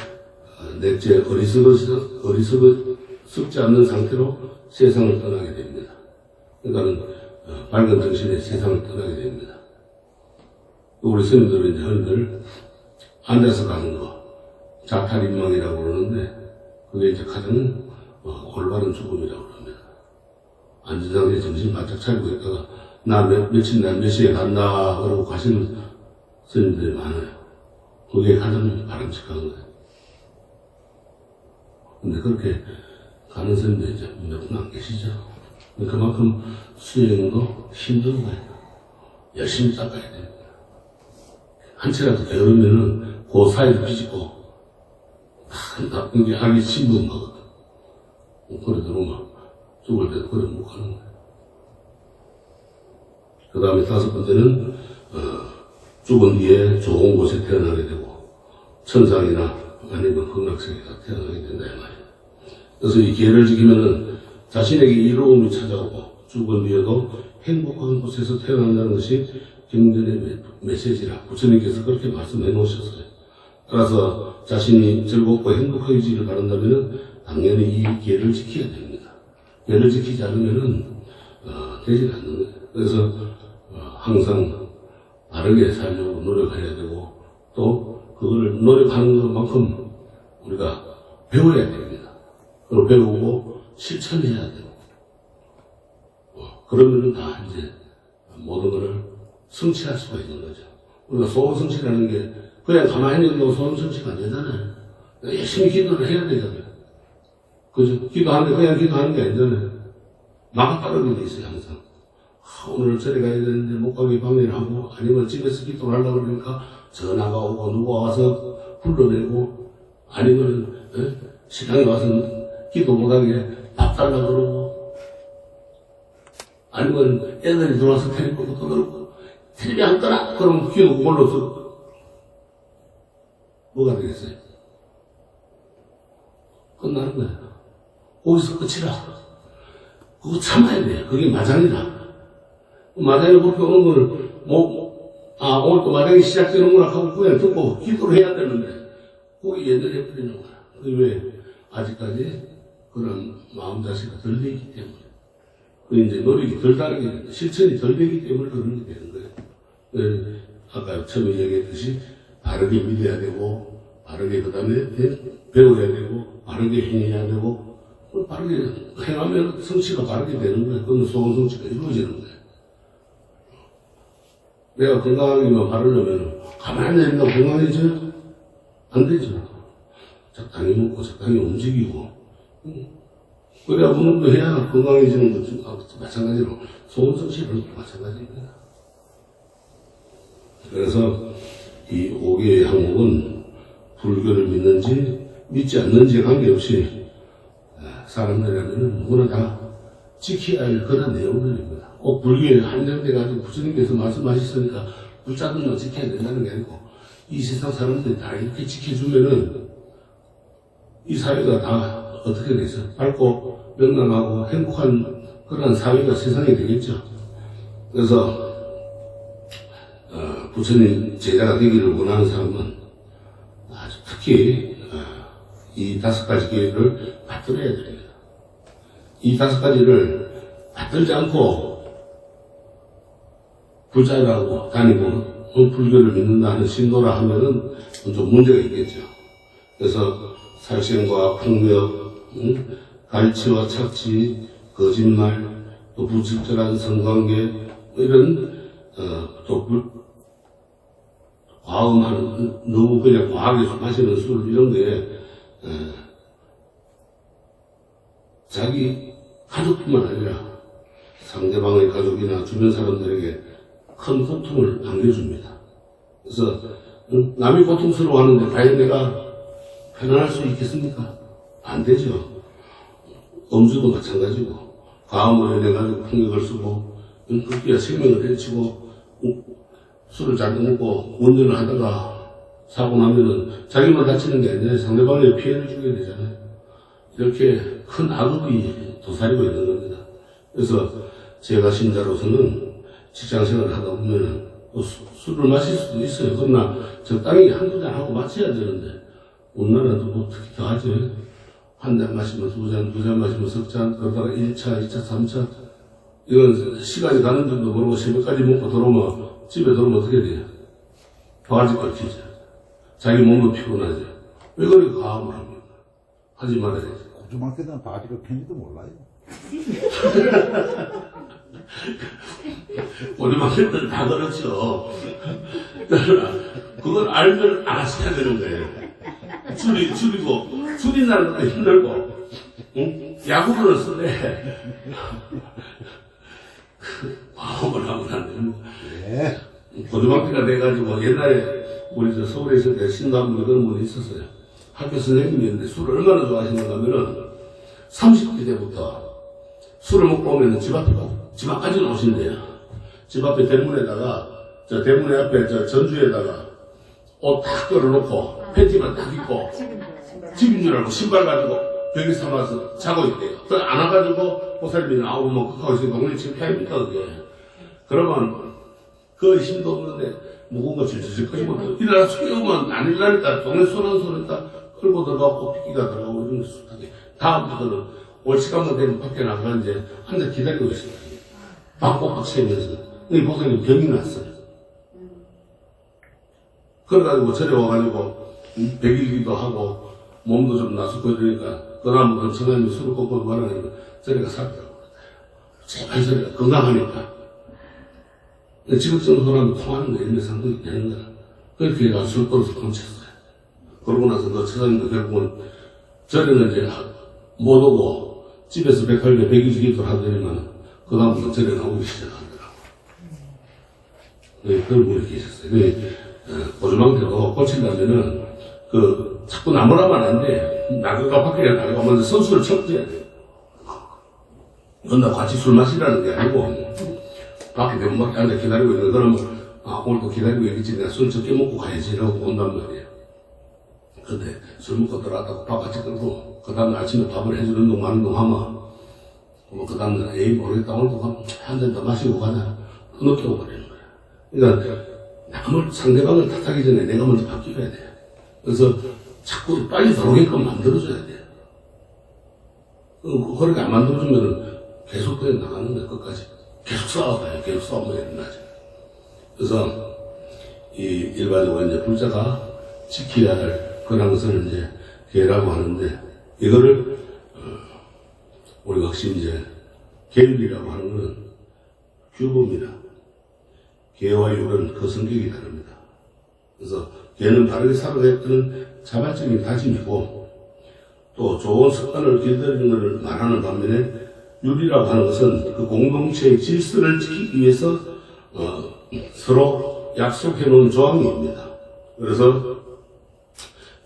넷째, 어리석지 않는 상태로 세상을 떠나게 됩니다. 그러니까 밝은 정신의 세상을 떠나게 됩니다. 우리 스님들은 이제 흔히들 앉아서 가는 거 자탈인망이라고 그러는데 그게 이제 가장 올바른 죽음이라고 그럽니다. 앉은 상태에 정신 바짝 차리고 있다가 나 며칠 날 몇 시에 간다 그러고 가시는 스님들이 많아요. 그게 가장 바람직한 거예요. 근데 그렇게 가는 스님들이 이제 몇 분 안 계시죠. 그만큼 수행도 힘든 거예요. 열심히 닦아야 됩니다. 한 채라도 게으르면은 그 사이를 비집고 나쁜 게 하기 신분 거거든. 그래 들어오면 죽을 때도 그래 못 가는 거예요. 그 다음에 5번째는 죽은 뒤에 좋은 곳에 태어나게 되고 천상이나 아니면 극락세계가 태어나게 된다 이 말이에요. 그래서 이 기회를 지키면은 자신에게 이로움이 찾아오고 죽은 뒤에도 행복한 곳에서 태어난다는 것이 경전의 메시지라 부처님께서 그렇게 말씀해 놓으셨어요. 따라서 자신이 즐겁고 행복해지기를 바란다면 당연히 이 기회를 지켜야 됩니다. 기회를 지키지 않으면 되지 않는 거예요. 그래서 항상 바르게 살려고 노력해야 되고 또 그걸 노력하는 것만큼 우리가 배워야 됩니다. 그걸 배우고 실천해야 되고 그러면은 다 이제 모든 것을 성취할 수가 있는 거죠. 우리가 소원성취라는 게 그냥 가만히 있는 거 소원성취가 안 되잖아요. 열심히 기도를 해야 되잖아요. 그죠? 기도하는데 그냥 기도하는 게 아니잖아요. 나가 따르는 게 있어요, 항상. 오늘 절에 가야 되는데 못 가게 방해를 하고 아니면 집에서 기도를 하려고 그러니까 전화가 오고 누가 와서 불러내고 아니면 식당에 와서 기도 못하게 밥 달라고 그러고 아니면 애들이 들어와서 텔레비 보고 떠들고 텔레비 안 떠나? 그럼 기도 그걸로 뭐가 되겠어요? 끝나는 거예요. 거기서 끝이라. 그거 참아야 돼요. 그게 마장이다. 마장이 그렇게 오는 걸, 오늘 또 마장이 시작되는구나 하고 그냥 듣고 기도를 해야 되는데, 그게 예전해버리는 거야. 그게 왜 아직까지 그런 마음자세가 덜 되기 때문에. 그 이제 노력이 덜 다르게 된다. 실천이 덜 되기 때문에 그런 게 되는 거예요. 아까 처음에 얘기했듯이 바르게 믿어야 되고, 바르게 그 다음에 배워야 되고, 바르게 행해야 되고, 바르게 행하면 성취가 바르게 되는 거예요. 그건 소원 성취가 이루어지는 거예요. 내가 건강하기만 바르려면 가만히 내린다고 건강해져요? 안 되죠. 적당히 먹고 적당히 움직이고 그래야 운동도 해야 건강해지는 것도 마찬가지로 소원 성취는 마찬가지입니다. 그래서 이 5개의 항목은 불교를 믿는지 믿지 않는지 관계없이 사람들이라면 누구나 다 지켜야 할 그런 내용들입니다. 꼭 불교에 한정돼가지고 부처님께서 말씀하셨으니까 불자들만 지켜야 된다는 게 아니고 이 세상 사람들이 다 이렇게 지켜주면은 이 사회가 다 어떻게 되죠? 밝고 명랑하고 행복한 그런 사회가 세상이 되겠죠. 그래서 부처님 제자가 되기를 원하는 사람은 아주 특히 이 5가지 기회를 받들어야 됩니다. 이 5가지를 받들지 않고 불자라고 다니고 불교를 믿는다 하는 신도라 하면은 좀 문제가 있겠죠. 그래서 살생과 폭력, 갈치와 착취, 거짓말, 또 부적절한 성관계 이런 또 과음하는 너무 그냥 과하게 마시는 술 이런 게 자기 가족뿐만 아니라 상대방의 가족이나 주변 사람들에게 큰 고통을 안겨줍니다. 그래서 남이 고통스러워하는데 과연 내가 편안할 수 있겠습니까? 안 되죠. 음주도 마찬가지고 과음을 해가지고 폭력을 쓰고 급기야 생명을 해치고 술을 자주 먹고 운전을 하다가 사고 나면은 자기만 다치는 게 아니라 상대방에 피해를 주게 되잖아요. 이렇게 큰 악업이 도사리고 있는 겁니다. 그래서 제가 신자로서는 직장생활을 하다 보면은 또 술을 마실 수도 있어요. 그러나 적당히 한두 잔 하고 마쳐야 되는데 우리나라도 뭐 특히 더 하죠. 한 잔 마시면 두 잔 마시면 석 잔, 그러다가 1차, 2차, 3차 이건 시간이 가는 줄도 모르고 새벽까지 먹고 들어오면 집에 들어오면 어떻게 돼요? 바가지 걸치죠. 자기 몸도 피곤하죠. 왜 그렇게 과음을 합니까? 하지 말아야지. 고등학교는 바지가 편지도 몰라요. 고등학생들 다 그렇죠. 그러나 그걸 알면 알았어야 되는 거예요. 줄인다는 것도 힘들고, 응? 야구를 쓰래. 과음을 하면 안 됩니다. 예. 고등학교가 돼가지고 옛날에 우리 저 서울에 있을 때 신도한 그런 분이 있었어요. 학교 선생님이었는데 술을 얼마나 좋아하시는가 하면은 30대 때부터 술을 먹고 오면 집 앞까지 나오신대요. 집 앞에 대문에다가, 저 대문 앞에 저 전주에다가 옷 딱 걸어놓고 팬티만 딱 입고 집인 줄 알고 신발 가지고 벽에 삼아서 자고 있대요. 그 안 와가지고 보살님이 나오고 뭐 그거 있으면 동네 창피합니까 그게. 그러면 그 힘도 없는데 무거운 거 질질 끄집어 일어나 숙여오면 안 일어나니까 동네 소란소리니까 끌고 들어가고 핏기가 들어가고 이런 게 숱하게. 다음부터는 올 시간만 되면 밖에 나가 이제 한잔 기다리고 있어요. 박복박 세면서. 이 보살님 병이 났어요. 그래가지고 절에 와가지고 백일기도 하고 몸도 좀 나섰고 이러니까 그다음부터 정하님이 술을 꺾고 말하니까 절에가 살더라고요. 제발 절에가 건강하니까 지극정 소라면 통하는 거 일맥상통이 되는 거야. 그렇게 해가 술 떨어서 훔쳤어요. 그러고 나서 그 처장님도 결국은 절에는 이제 못 오고 집에서 108배 백일기도 하더니만 그다음부터 절에 나오기 시작하더라고요. 네, 그런 분이 계셨어요. 고주망태도 꽂힌다면은, 자꾸 나무라면 안 돼. 나그가 밖에 나가고 먼저 선수를 척줘야 돼. 그건 같이 술 마시라는 게 아니고, 밖에 대문 밖에 앉아 기다리고 있는 그러면, 오늘도 기다리고 있겠지. 내가 술 적게 먹고 가야지. 이러고 온단 말이에요. 근데 술 먹고 들어왔다고 밥 같이 끊고, 그 다음날 아침에 밥을 해주는 운동, 마는 운동 하면, 그 다음날, 에이, 모르겠다. 오늘도 한 잔 더 마시고 가자. 늦게 오버리는 거야. 그러니까, 남을 상대방을 탓하기 전에 내가 먼저 바뀌어야 돼. 그래서 자꾸 빨리 들어오게끔 만들어줘야 돼. 그렇게 안 만들어주면 계속 그냥 나가는 거야, 끝까지. 계속 싸워가요. 계속 싸우면 일어나죠. 그래서 이 일반적으로 이제 불자가 지켜야 할 근황선을 이제 계라고 하는데 이거를 우리가 혹시 이제 계율이라고 하는 것은 규범이다. 개와 율은 그 성격이 다릅니다. 그래서 개는 바르게 살아가겠다는 자발적인 다짐이고 또 좋은 습관을 길들이는 것을 말하는 반면에 율이라고 하는 것은 그 공동체의 질서를 지키기 위해서 서로 약속해 놓은 조항입니다. 그래서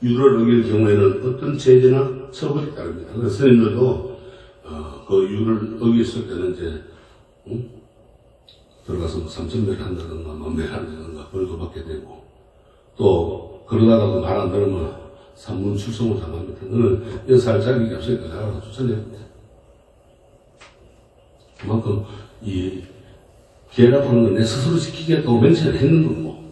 율을 어길 경우에는 어떤 제재나 처벌이 따릅니다. 그래서 스님들도 그 율을 어겼을 때는 이제 들어가서 3,000배를 한다든가 10,000배를 한다든가 벌도 받게 되고 또 그러다가도 말 안 들으면 산문 출송을 당합니다. 너는 연사할 자격이 없으니까 나가서 추천해야 돼. 그만큼 이 계라고 하는 건 내 스스로 지키겠다고 맹세를 했는 거고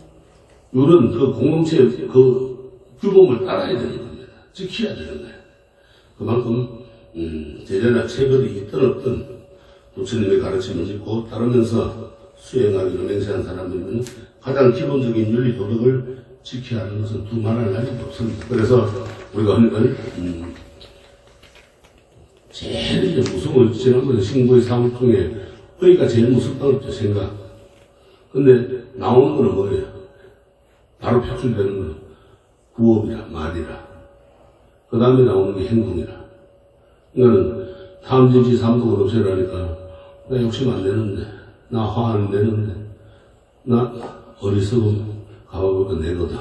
율은 그 공동체의 그 규범을 따라야 되는 겁니다. 지켜야 되는 거예요. 그만큼 제재나 체벌이 있든 없든 부처님의 가르침을 믿고 따르면서 수행하기로 맹세한 사람들은 가장 기본적인 윤리 도덕을 지켜야 하는 것은 두말할 나위도 없습니다. 그래서 우리가 흔히 제일 이제 무서운 지난번에 신고의 사물 중에 의가 제일 무섭다고 했죠. 생각. 근데 나오는 거는 뭐예요? 바로 표출되는 거는 구업이라 말이라 그 다음에 나오는 게 행동이라. 이거는 탐진치 삼독을 없애라니까 나 욕심 안 내는데 나 화 안 내는데 나 어리석음 가봐보니까 내거든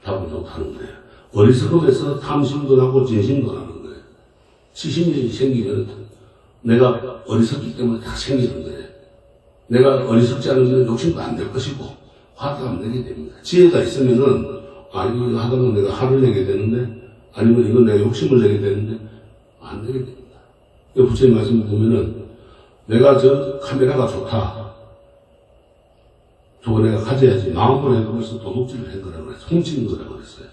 답을 못하는 거예요. 어리석음에서 탐심도 나고 진심도 나는 거예요. 치심이 생기면 내가 어리석기 때문에 다 생기는 거예요. 내가 어리석지 않으면 욕심도 안 낼 것이고 화도 안 내게 됩니다. 지혜가 있으면은 이거 하다가 내가 화를 내게 되는데 아니면 이건 내가 욕심을 내게 되는데 안 내게 됩니다. 부처님 말씀 보면은 내가 저 카메라가 좋다. 저거 내가 가져야지. 마음으로 해도 벌써 도둑질을 한 거라고 그랬어요. 훔치는 거라고 그랬어요.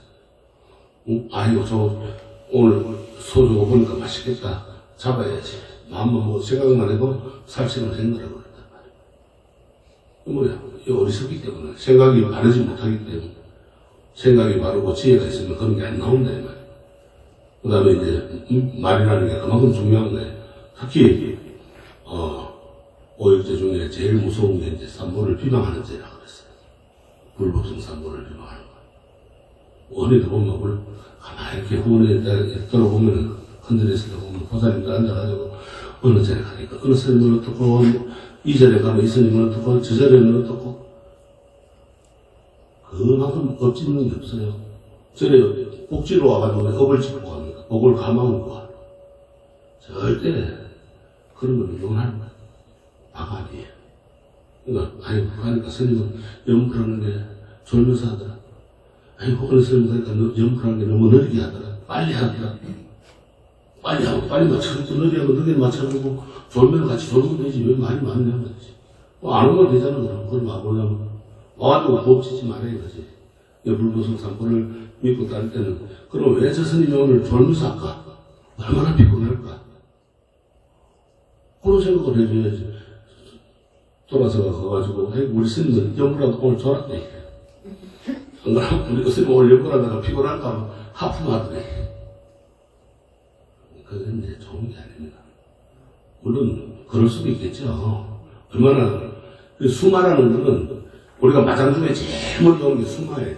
아이고, 저 오늘 소주가 보니까 맛있겠다. 잡아야지. 마음만 뭐 생각만 해도 살생을 한 거라고 그랬단 말이에요. 뭐야? 이 어리석기 때문에. 생각이 바르지 못하기 때문에. 생각이 바르고 지혜가 있으면 그런 게 안 나온다, 이 말이에요. 그 다음에 이제, 말이라는 게 그만큼 중요한 거예요. 특히, 오일제 중에 제일 무서운 게 이제 산보를 비방하는 죄라고 그랬어요. 불법성 산보를 비방하는 거. 어디다 보면 가만히 이렇게 후원에 들어보면, 흔들에서 보면 보살님도 앉아가지고, 어느 절에 가니까, 어느 스님은 어떻고, 이 절에 가면 이 스님은 어떻고, 저 절에는 어떻고, 그만큼 업짓는 게 없어요. 절에 복지로 와가지고 업을 짚고 갑니까? 복을 감아오고 가. 절대 그런 걸 용하는 거야. 바가지예요. 그러니까, 가니까 스님은 염불하는 게 졸면서 하더라. 어느 스님 가니까 염불하는 게 너무 느리게 하더라. 빨리 하더라. 빨리 하고, 빨리 맞춰주고, 느리하고, 느리게 맞춰주고, 졸면 같이 졸면 되지. 왜 말이 많냐고 그러지. 안 오면 되잖아, 그럼. 그걸 와보려면. 와가지고 부업치지 말아야 되지. 불보성 삼보를 믿고 딸 때는. 그럼 왜 저 스님이 오늘 졸면서 할까? 얼마나 피곤할까? 그런 생각을 해줘야지. 돌아서 가가지고, 우리 스님은 염불하다 오늘 졸았대. 안 그러면 우리 스님 오늘 염불하다가 피곤할까? 하품하더래. 그건 이제 좋은 게 아닙니다. 물론, 그럴 수도 있겠죠. 얼마나, 수마라는 거는 우리가 마장 중에 제일 먼저 오는 게 수마예요.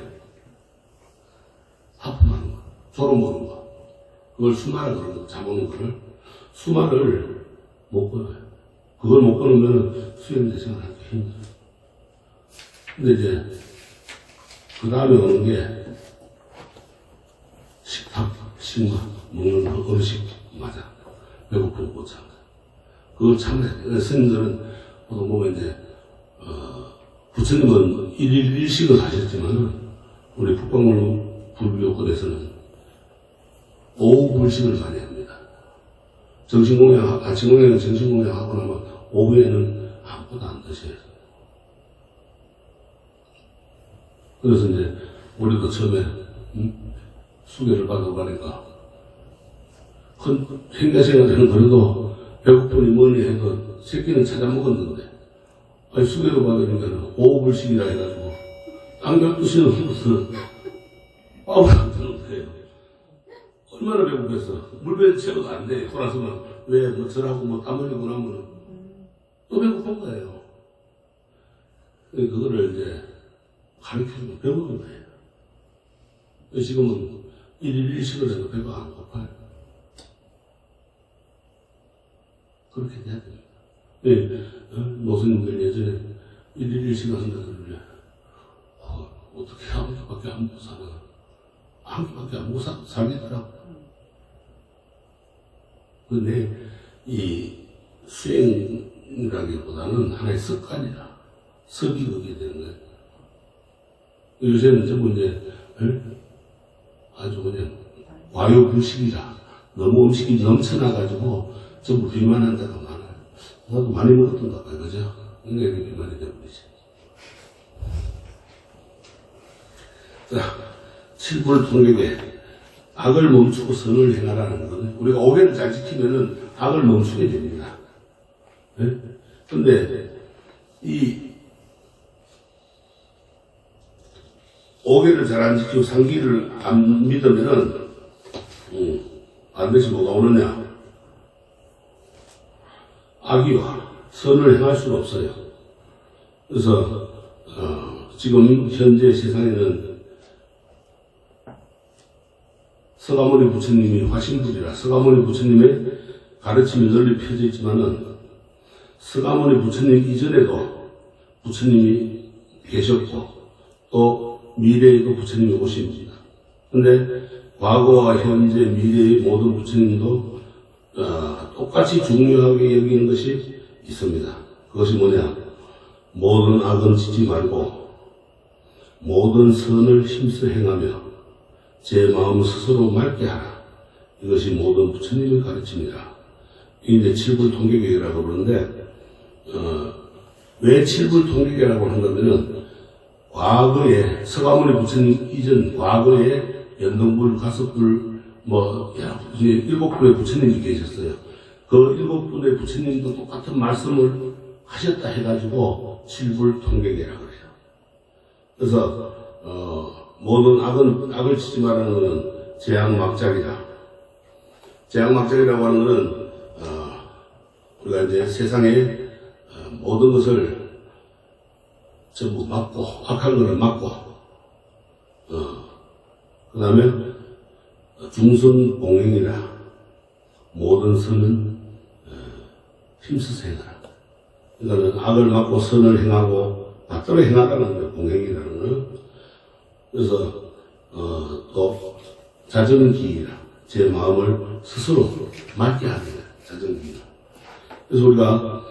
하품하는 거, 졸음 오는 거. 그걸 수마라 그러는 거, 잠 오는 거를. 수마를 못 끊어요. 그걸 못 끊으면 수행대 생활하기 힘들어요. 근데 이제, 그 다음에 오는 게, 식탁, 식마, 먹는 거, 음식, 맞아. 배고프고 못 참다. 그걸 참아야 돼. 스님들은 보통 보면 이제, 부처님은 일일 일식을 하셨지만, 우리 북방물 불교권에서는 오후 불식을 많이 합니다. 정신공양, 아침공양은 정신공양 하고 나면 오후에는 아무것도 안 드셔야 돼요. 그래서 이제 우리도 처음에 수계를 받아가니까 큰 행자생활에는 그래도 배고프니 뭐니 해도 새끼는 찾아 먹었는데 아니 수계를 받으니까 오후 불식이라 해가지고 딱 12시는 후부터 밥을 안 드는 거예요. 얼마나 배고팠어. 물배 채워도 안 돼. 돌아서면 왜 뭐 절하고 뭐 땀 흘리고 나면은 또 배고픈 거예요. 그거를 이제 가르쳐주고 배우는 거예요. 지금은 1일 1식을 해도 배가 안 고파요. 그렇게 돼야 됩니다. 예, 노선님들 예전에 1일 1식을 한다는데 어떻게 한 끼밖에 안 먹고 사나. 한 끼밖에 안 먹고 살겠더라고. 근데 이 수행이라기보다는 하나의 습관이라 습이 그게 되는 거예요. 요새는 전부 이제 아주 그냥 과요불식이라 너무 음식이 넘쳐나가지고 전부 비만한 데가 많아요. 나도 많이 먹었던가 봐요. 그죠? 굉장히 비만이 되어버리지. 자, 칠불통격에 악을 멈추고 선을 행하라는 거는 우리가 오개를 잘 지키면은 악을 멈추게 됩니다. 네? 근데 이 오개를 잘 안 지키고 상기를 안 믿으면은 반드시 뭐가 오느냐? 악이와 선을 행할 수가 없어요. 그래서 지금 현재 세상에는 서가모니 부처님이 화신불이라 서가모니 부처님의 가르침이 널리 펴져 있지만은 서가모니 부처님 이전에도 부처님이 계셨고 또 미래에도 부처님이 오십니다. 근데 과거와 현재 미래의 모든 부처님도 똑같이 중요하게 여기는 것이 있습니다. 그것이 뭐냐? 모든 악은 짓지 말고 모든 선을 힘써 행하며 제 마음 스스로 맑게 하라. 이것이 모든 부처님의 가르침이라. 이게 이제 칠불통격이라고 그러는데 왜 칠불통격이라고 한다면은 과거에 서가모니 부처님 이전 과거에 연동불, 가섭불 뭐 일곱 분의 부처님이 계셨어요. 그 일곱 분의 부처님도 똑같은 말씀을 하셨다 해가지고 칠불통격이라고 그래요. 그래서 모든 악을 짓지 말라는 것은 재앙막작이다. 재앙막작이라고 하는 것은 우리가 이제 세상에 모든 것을 전부 막고 악한 것을 막고 그 다음에 중선봉행이라 모든 선은 힘써서 행하라. 그러니까 악을 막고 선을 행하고 맞대로 행하라는 게 봉행이라는 거예요. 그래서 또 자정기이라 제 마음을 스스로 맑게 하는 거예요. 자정기이라. 그래서 우리가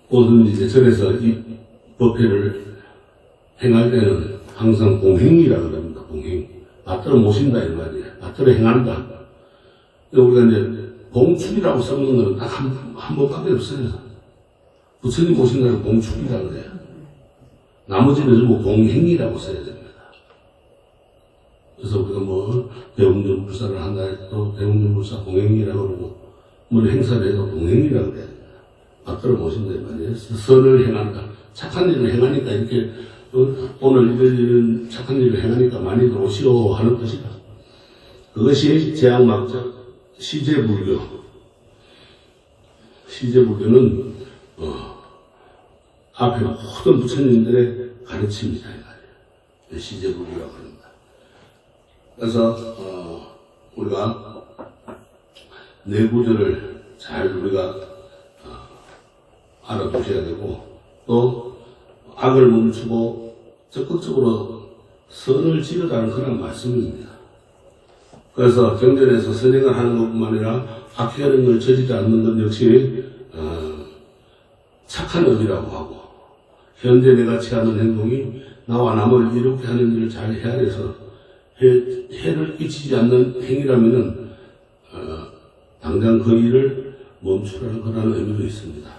모든 이제 절에서 이 법회를 행할 때는 항상 봉행이라고 합니다. 봉행. 맞대로 모신다 이 말이에요. 맞대로 행한다. 우리가 이제 봉축이라고 써놓는 건 딱 한 번밖에 없어요. 부처님 모신다는 봉축이라고 그래요. 나머지는 전부 봉행이라고 써야 됩니다. 그래서 우리가 뭐 대웅전 불사를 한다 해도 대웅전 불사 봉행이라고 그러고 뭐 행사를 해도 봉행이라고 그래야 됩니다. 맞대로 모신다 이 말이에요. 선을 행한다. 착한 일을 행하니까 이렇게 오늘 이런 착한 일을 행하니까 많이들 오시오 하는 것이다. 그것이 재앙막작 시제불교. 시제불교는 앞에 모든 부처님들의 가르침이다 이 말이에요. 시제불교라고 합니다. 그래서 우리가 내구절을 잘 우리가 알아두셔야 되고 또 악을 멈추고 적극적으로 선을 지으라는 그런 말씀입니다. 그래서 경전에서 선행을 하는 것뿐만 아니라 악행하는 걸 저지지 않는 것 역시 착한 업이라고 하고 현재 내가 취하는 행동이 나와 남을 이롭게 하는 일을 잘 헤아려서 해를 끼치지 않는 행위라면은 당장 그 일을 멈추라는 거라는 의미도 있습니다.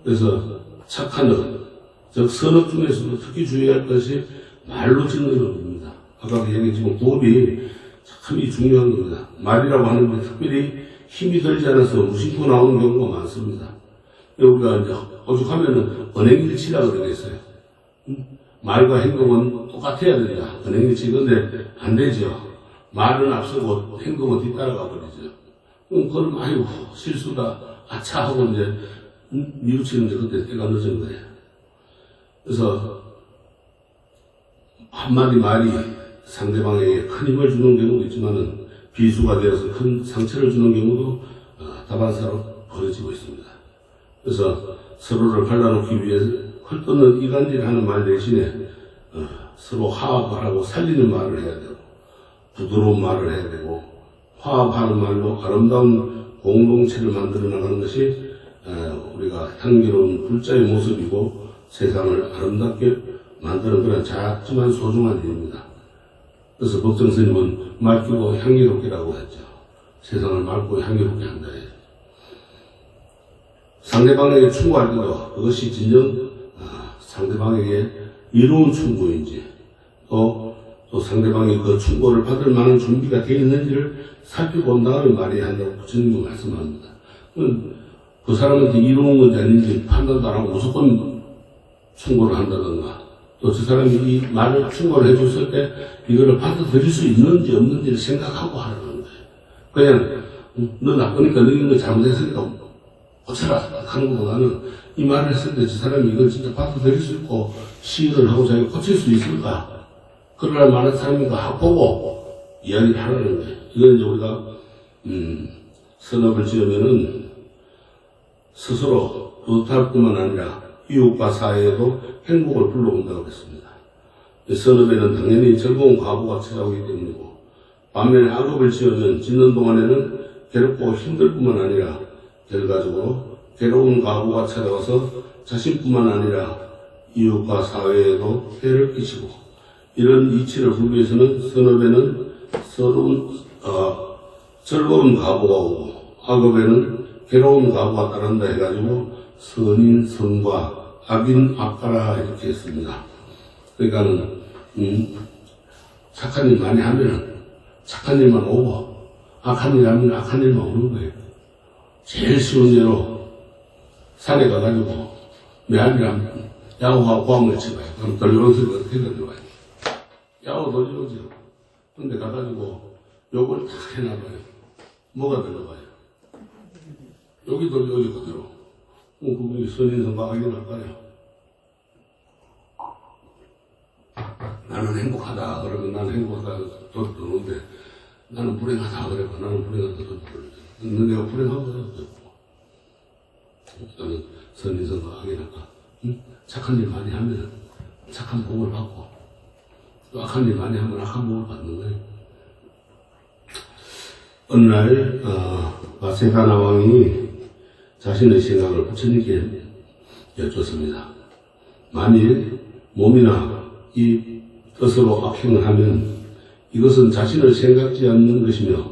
그래서 착한 업, 즉 선업 중에서도 특히 주의할 것이 말로 짓는 업입니다. 아까 얘기했지만 법이 참 중요한 겁니다. 말이라고 하는 게 특별히 힘이 들지 않아서 무심코 나오는 경우가 많습니다. 우리가 이제 오죽하면은 언행일치라고 그러겠어요. 말과 행동은 똑같아야 된다. 언행일치. 근데 안 되죠. 말은 앞서고 행동은 뒤따라가 버리죠. 그럼 아유 실수다 아차 하고 이제 미루치는데 그때 때가 늦은 거예요. 그래서 한마디 말이 상대방에게 큰 힘을 주는 경우도 있지만은 비수가 되어서 큰 상처를 주는 경우도 다반사로 벌어지고 있습니다. 그래서 서로를 갈라놓기 위해 헐뜯는 이간질하는 말 대신에 서로 화합하라고 살리는 말을 해야 되고 부드러운 말을 해야 되고 화합하는 말로 아름다운 공동체를 만들어 나가는 것이 우리가 향기로운 불자의 모습이고 세상을 아름답게 만드는 그런 작지만 소중한 일입니다. 그래서 법정 스님은 맑고 향기롭게라고 했죠. 세상을 맑고 향기롭게 한다. 상대방에게 충고할 때도 그것이 진정 상대방에게 이로운 충고인지 또 상대방이 그 충고를 받을 만한 준비가 되어 있는지를 살펴본 다음에 말해야 한다고 부처님은 말씀합니다. 그 사람한테 이로운 건지 아닌지 판단도 안 하고 무조건 충고를 한다든가 또 저 사람이 이 말을 충고를 해줬을 때 이거를 받아들일 수 있는지 없는지를 생각하고 하라는 거예요. 그냥 너 나쁘니까 너 이거 잘못했으니까 고쳐라 하는 것보다는 이 말을 했을 때 저 사람이 이걸 진짜 받아들일 수 있고 시인을 하고 자기가 고칠 수 있을까 그러나 많은 사람인가 하고 보고 이야기를 하라는 거예요. 이건 이제 우리가 선업을 지으면은 스스로 뿌듯할 뿐만 아니라 이웃과 사회에도 행복을 불러온다고 했습니다. 선업에는 당연히 즐거운 과보가 찾아오기 때문이고 반면에 악업을 지으면 짓는 동안에는 괴롭고 힘들 뿐만 아니라 결과적으로 괴로운 과보가 찾아와서 자신뿐만 아니라 이웃과 사회에도 해를 끼치고 이런 이치를 풀기 위해서는 선업에는 즐거운 과보가 오고 악업에는 괴로운 과보가 따른다 해가지고 선인 선과 악인 악가라 이렇게 했습니다. 그러니까는 착한 일 많이 하면은 착한 일만 오고 악한 일 하면 악한 일만 오는 거예요. 제일 쉬운 예로 산에 가가지고 매한이랑 야호하고 고함을 쳐봐요. 그럼 돌려온 소리가 어떻게 들려와요? 야호 돌려오죠. 근데 가가지고 요걸 다 해놔봐요. 뭐가 들려와요? 여기 돌려오죠 그대로. 그분이 선인선과 악인할까요? 나는 행복하다 그러면 나는 행복하다 또 들어오는데 나는 불행하다 그러면 나는 불행하다 또 들어오는데 내가 불행하거든. 나는 선인선과 악인할까? 착한 일 많이 하면 착한 복을 받고 또 악한 일 많이 하면 악한 복을 받는 거예요. 어느 날 마세가나 왕이 자신의 생각을 부처님께 여쭙습니다. 만일 몸이나 이 뜻으로 악행을 하면 이것은 자신을 생각지 않는 것이며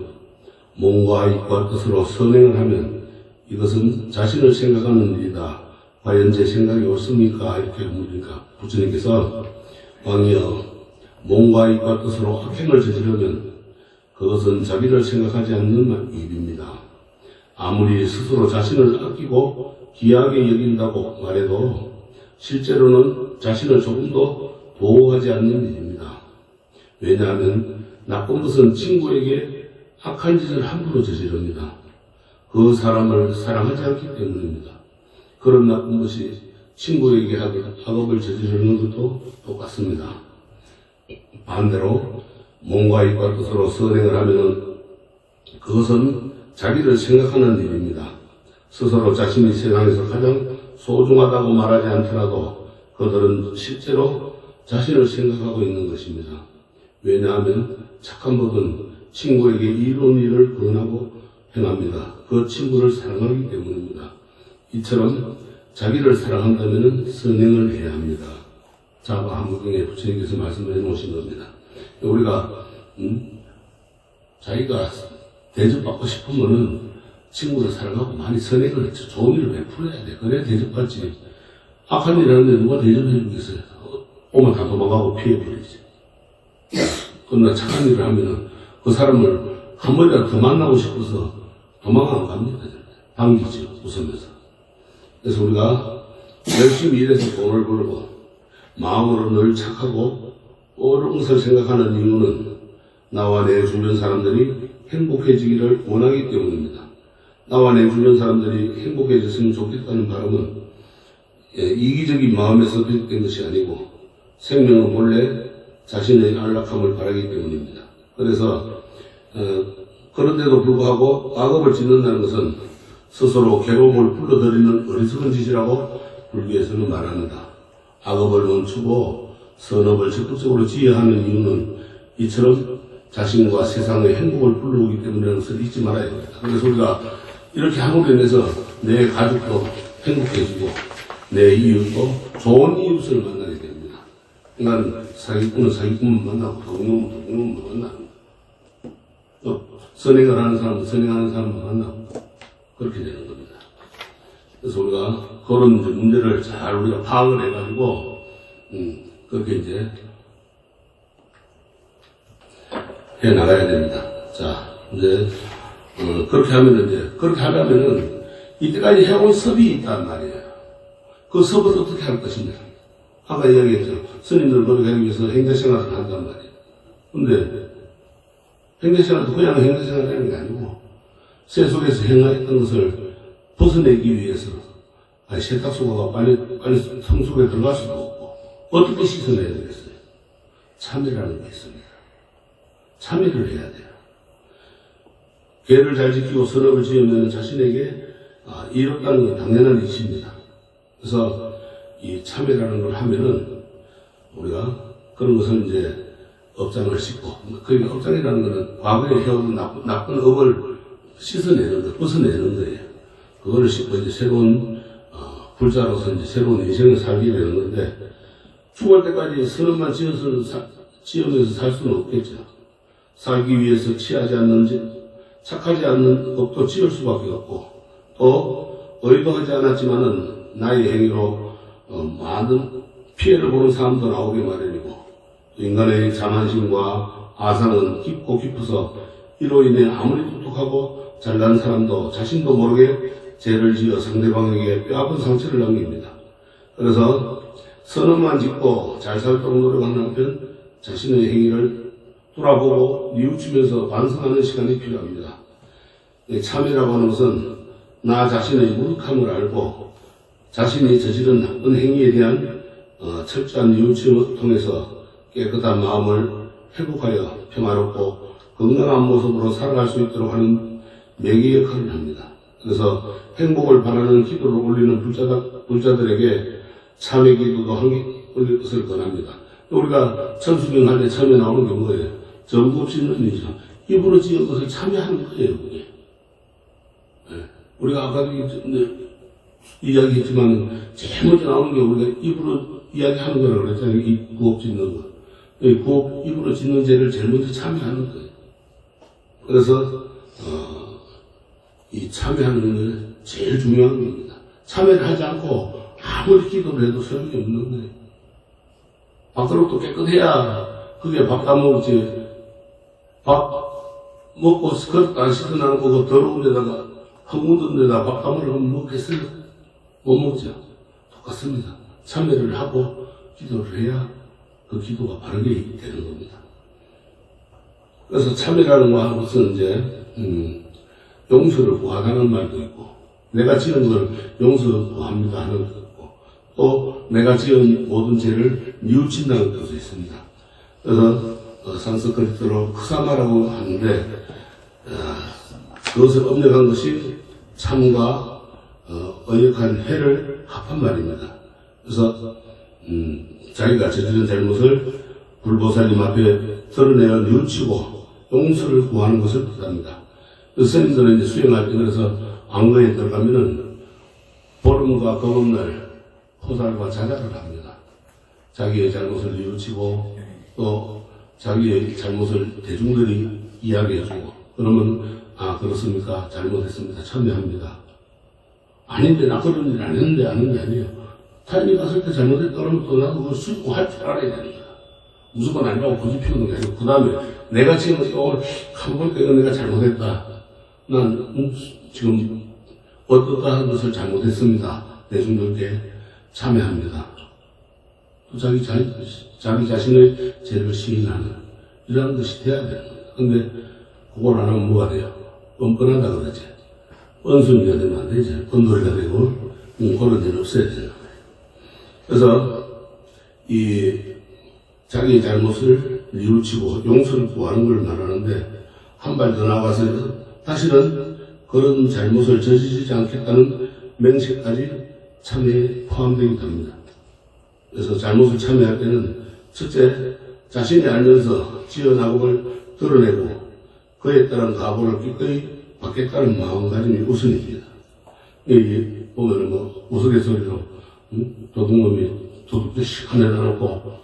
몸과 입과 뜻으로 선행을 하면 이것은 자신을 생각하는 일이다. 과연 제 생각이 옳습니까? 이렇게 물으니까 부처님께서 왕이여 몸과 입과 뜻으로 악행을 저지르면 그것은 자기를 생각하지 않는 일입니다. 아무리 스스로 자신을 아끼고 귀하게 여긴다고 말해도 실제로는 자신을 조금도 보호하지 않는 일입니다. 왜냐하면 나쁜 것은 친구에게 악한 짓을 함부로 저지릅니다. 그 사람을 사랑하지 않기 때문입니다. 그런 나쁜 것이 친구에게 악업을 저지르는 것도 똑같습니다. 반대로 몸과 입과 뜻으로 선행을 하면 그것은 자기를 생각하는 일입니다. 스스로 자신이 세상에서 가장 소중하다고 말하지 않더라도 그들은 실제로 자신을 생각하고 있는 것입니다. 왜냐하면 착한 법은 친구에게 이로운 일을 권하고 행합니다. 그 친구를 사랑하기 때문입니다. 이처럼 자기를 사랑한다면 선행을 해야 합니다. 자바한무경에 부처님께서 말씀해 놓으신 겁니다. 우리가 자기가 대접받고 싶으면은 친구를 사랑하고 많이 선행을 했죠. 좋은 일을 베풀어야 돼. 그래야 대접받지. 악한 일 하는데 누가 대접해 주겠어요? 오면 다 도망가고 피해버리지. 그러나 착한 일을 하면은 그 사람을 한 번이라도 더 만나고 싶어서 도망 안 갑니다. 당기죠. 웃으면서. 그래서 우리가 열심히 일해서 돈을 벌고 마음으로 늘 착하고 옳은 것을 생각하는 이유는 나와 내 주변 사람들이 행복해지기를 원하기 때문입니다. 나와 내 주변 사람들이 행복해졌으면 좋겠다는 바람은 이기적인 마음에서 비롯된 것이 아니고 생명은 본래 자신의 안락함을 바라기 때문입니다. 그래서 그런데도 불구하고 악업을 짓는다는 것은 스스로 괴로움을 불러들이는 어리석은 짓이라고 불교에서는 말합니다. 악업을 멈추고 선업을 적극적으로 지어야 하는 이유는 이처럼 자신과 세상의 행복을 불러오기 때문이라는 것을 잊지 말아야 됩니다. 그래서 우리가 이렇게 함으로 인해서 내 가족도 행복해지고 내 이웃도 좋은 이웃을 만나게 됩니다. 인간은 사기꾼은 사기꾼만 만나고 도둑놈은 도둑놈만 만나고 또 선행을 하는 사람은 선행하는 사람만 만나고 그렇게 되는 겁니다. 그래서 우리가 그런 이제 문제를 잘 우리가 파악을 해가지고 그렇게 이제 해 나가야 됩니다. 자, 이제 그렇게 하려면은 이때까지 해온 섭이 있단 말이에요. 그 섭을 어떻게 할 것이냐. 아까 이야기했죠. 스님들 그렇게 하기 위해서 행자생활을 한단 말이에요. 근데 행자생활도 그냥 행자생활을 하는 게 아니고 세속에서 행하였던 것을 벗어내기 위해서 세탁소가 빨리 성속에 들어갈 수도 없고 어떻게 씻어내야 되겠어요? 참회라는 게 있습니다. 참회를 해야 돼요. 계를 잘 지키고 선업을 지으면 자신에게 이롭다는 건 당연한 이치입니다. 그래서 이 참회라는 걸 하면은 우리가 그런 것을 이제 업장을 씻고, 그 업장이라는 것은 과거에 해온 나쁜 업을 씻어내는 거, 벗어내는 거예요. 그거를 씻고 이제 새로운 불자로서 이제 새로운 인생을 살게 되는 건데 죽을 때까지 선업만 지으면서 살 수는 없겠죠. 살기 위해서 착하지 않는 법도 지을 수밖에 없고 또 의도하지 않았지만은 나의 행위로 많은 피해를 보는 사람도 나오게 마련이고 인간의 자만심과 아상은 깊고 깊어서 이로 인해 아무리 똑똑하고 잘난 사람도 자신도 모르게 죄를 지어 상대방에게 뼈아픈 상처를 남깁니다. 그래서 선언만 짓고 잘 살도록 노력하는 한편 자신의 행위를 돌아보고 뉘우치면서 반성하는 시간이 필요합니다. 참회라고 하는 것은 나 자신의 무력함을 알고 자신이 저지른 나쁜 행위에 대한 철저한 뉘우침을 통해서 깨끗한 마음을 회복하여 평화롭고 건강한 모습으로 살아갈 수 있도록 하는 매개 역할을 합니다. 그래서 행복을 바라는 기도를 올리는 불자들에게 참회 기도도 올릴 것을 권합니다. 우리가 천수경 할 때 참회 나오는 게 뭐예요? 전부 없이 있는 일이죠. 입으로 지은 것을 참회하는 거예요, 그게. 우리가 아까도 이야기했지만 제일 먼저 나오는 게 우리가 입으로 이야기하는 거라고 그랬잖아요. 이 구업 짓는 거. 구업 입으로 짓는 죄를 제일 먼저 참회하는 거예요. 그래서 이 참회하는 게 제일 중요한 겁니다. 참회를 하지 않고 아무리 기도를 해도 소용이 없는 거예요. 밥그릇도 깨끗해야 그게 밥 다 먹지. 밥 먹고 그릇도 안 씻어나는 거고 더러운 데다가 흙 묻은 데다가 밥 다 먹으면 먹겠어요? 못 먹죠. 똑같습니다. 참회를 하고 기도를 해야 그 기도가 바르게 되는 겁니다. 그래서 참회라는 것은 이제 용서를 구하다는 말도 있고 내가 지은 걸 용서 구합니다 하는 것도 있고 또 내가 지은 모든 죄를 뉘우친다는 뜻도 있습니다. 그래서 산스크리트로 크사마라고 하는데 그것을 업력한 것이 참과 언역한 해를 합한 말입니다. 그래서 자기가 저지른 잘못을 불보살님 앞에 드러내어 뉘우치고 용서를 구하는 것을 뜻합니다. 스님들은 이제 수행할 때 그래서 안거에 들어가면은 보름과 거금날 포살과 자자를 합니다. 자기의 잘못을 뉘우치고 또 자기의 잘못을 대중들이 이야기해주고 그러면 그렇습니까? 잘못했습니다. 참여합니다. 아닌데 나 그런 일 안 했는데 하는 게 아니에요. 타인이 갔을 때 잘못했다 그러면 또 나도 그걸 수용할 줄 알아야 되는 거야. 무조건 아니라고 고집 피우는 게 아니고 그 다음에 내가 지금 오늘 한번 때가 내가 잘못했다. 난 지금 어떠한 것을 잘못했습니다. 대중들께 참여합니다. 또 자기 자신의 죄를 시인하는 이러한 것이 돼야 되는 겁니다. 근데 그걸 안 하면 뭐가 돼요? 뻔뻔하다 그러지. 뻔순이가 되면 안 되지. 뻔돌이가 되고, 그런 데는 없어야 되는 거예요. 그래서, 자기의 잘못을 뉘우치고 용서를 구하는 걸 말하는데, 한 발 더 나가서 다시는 그런 잘못을 저지르지 않겠다는 맹세까지 참여에 포함되기도 합니다. 그래서 잘못을 참여할 때는 첫째, 자신이 알면서 지은 악업을 드러내고 그에 따른 가보를 기꺼이 받겠다는 마음가짐이 우선입니다. 여기 보면은 우스갯소리로 도둑놈이 도둑도 시커내 놔놓고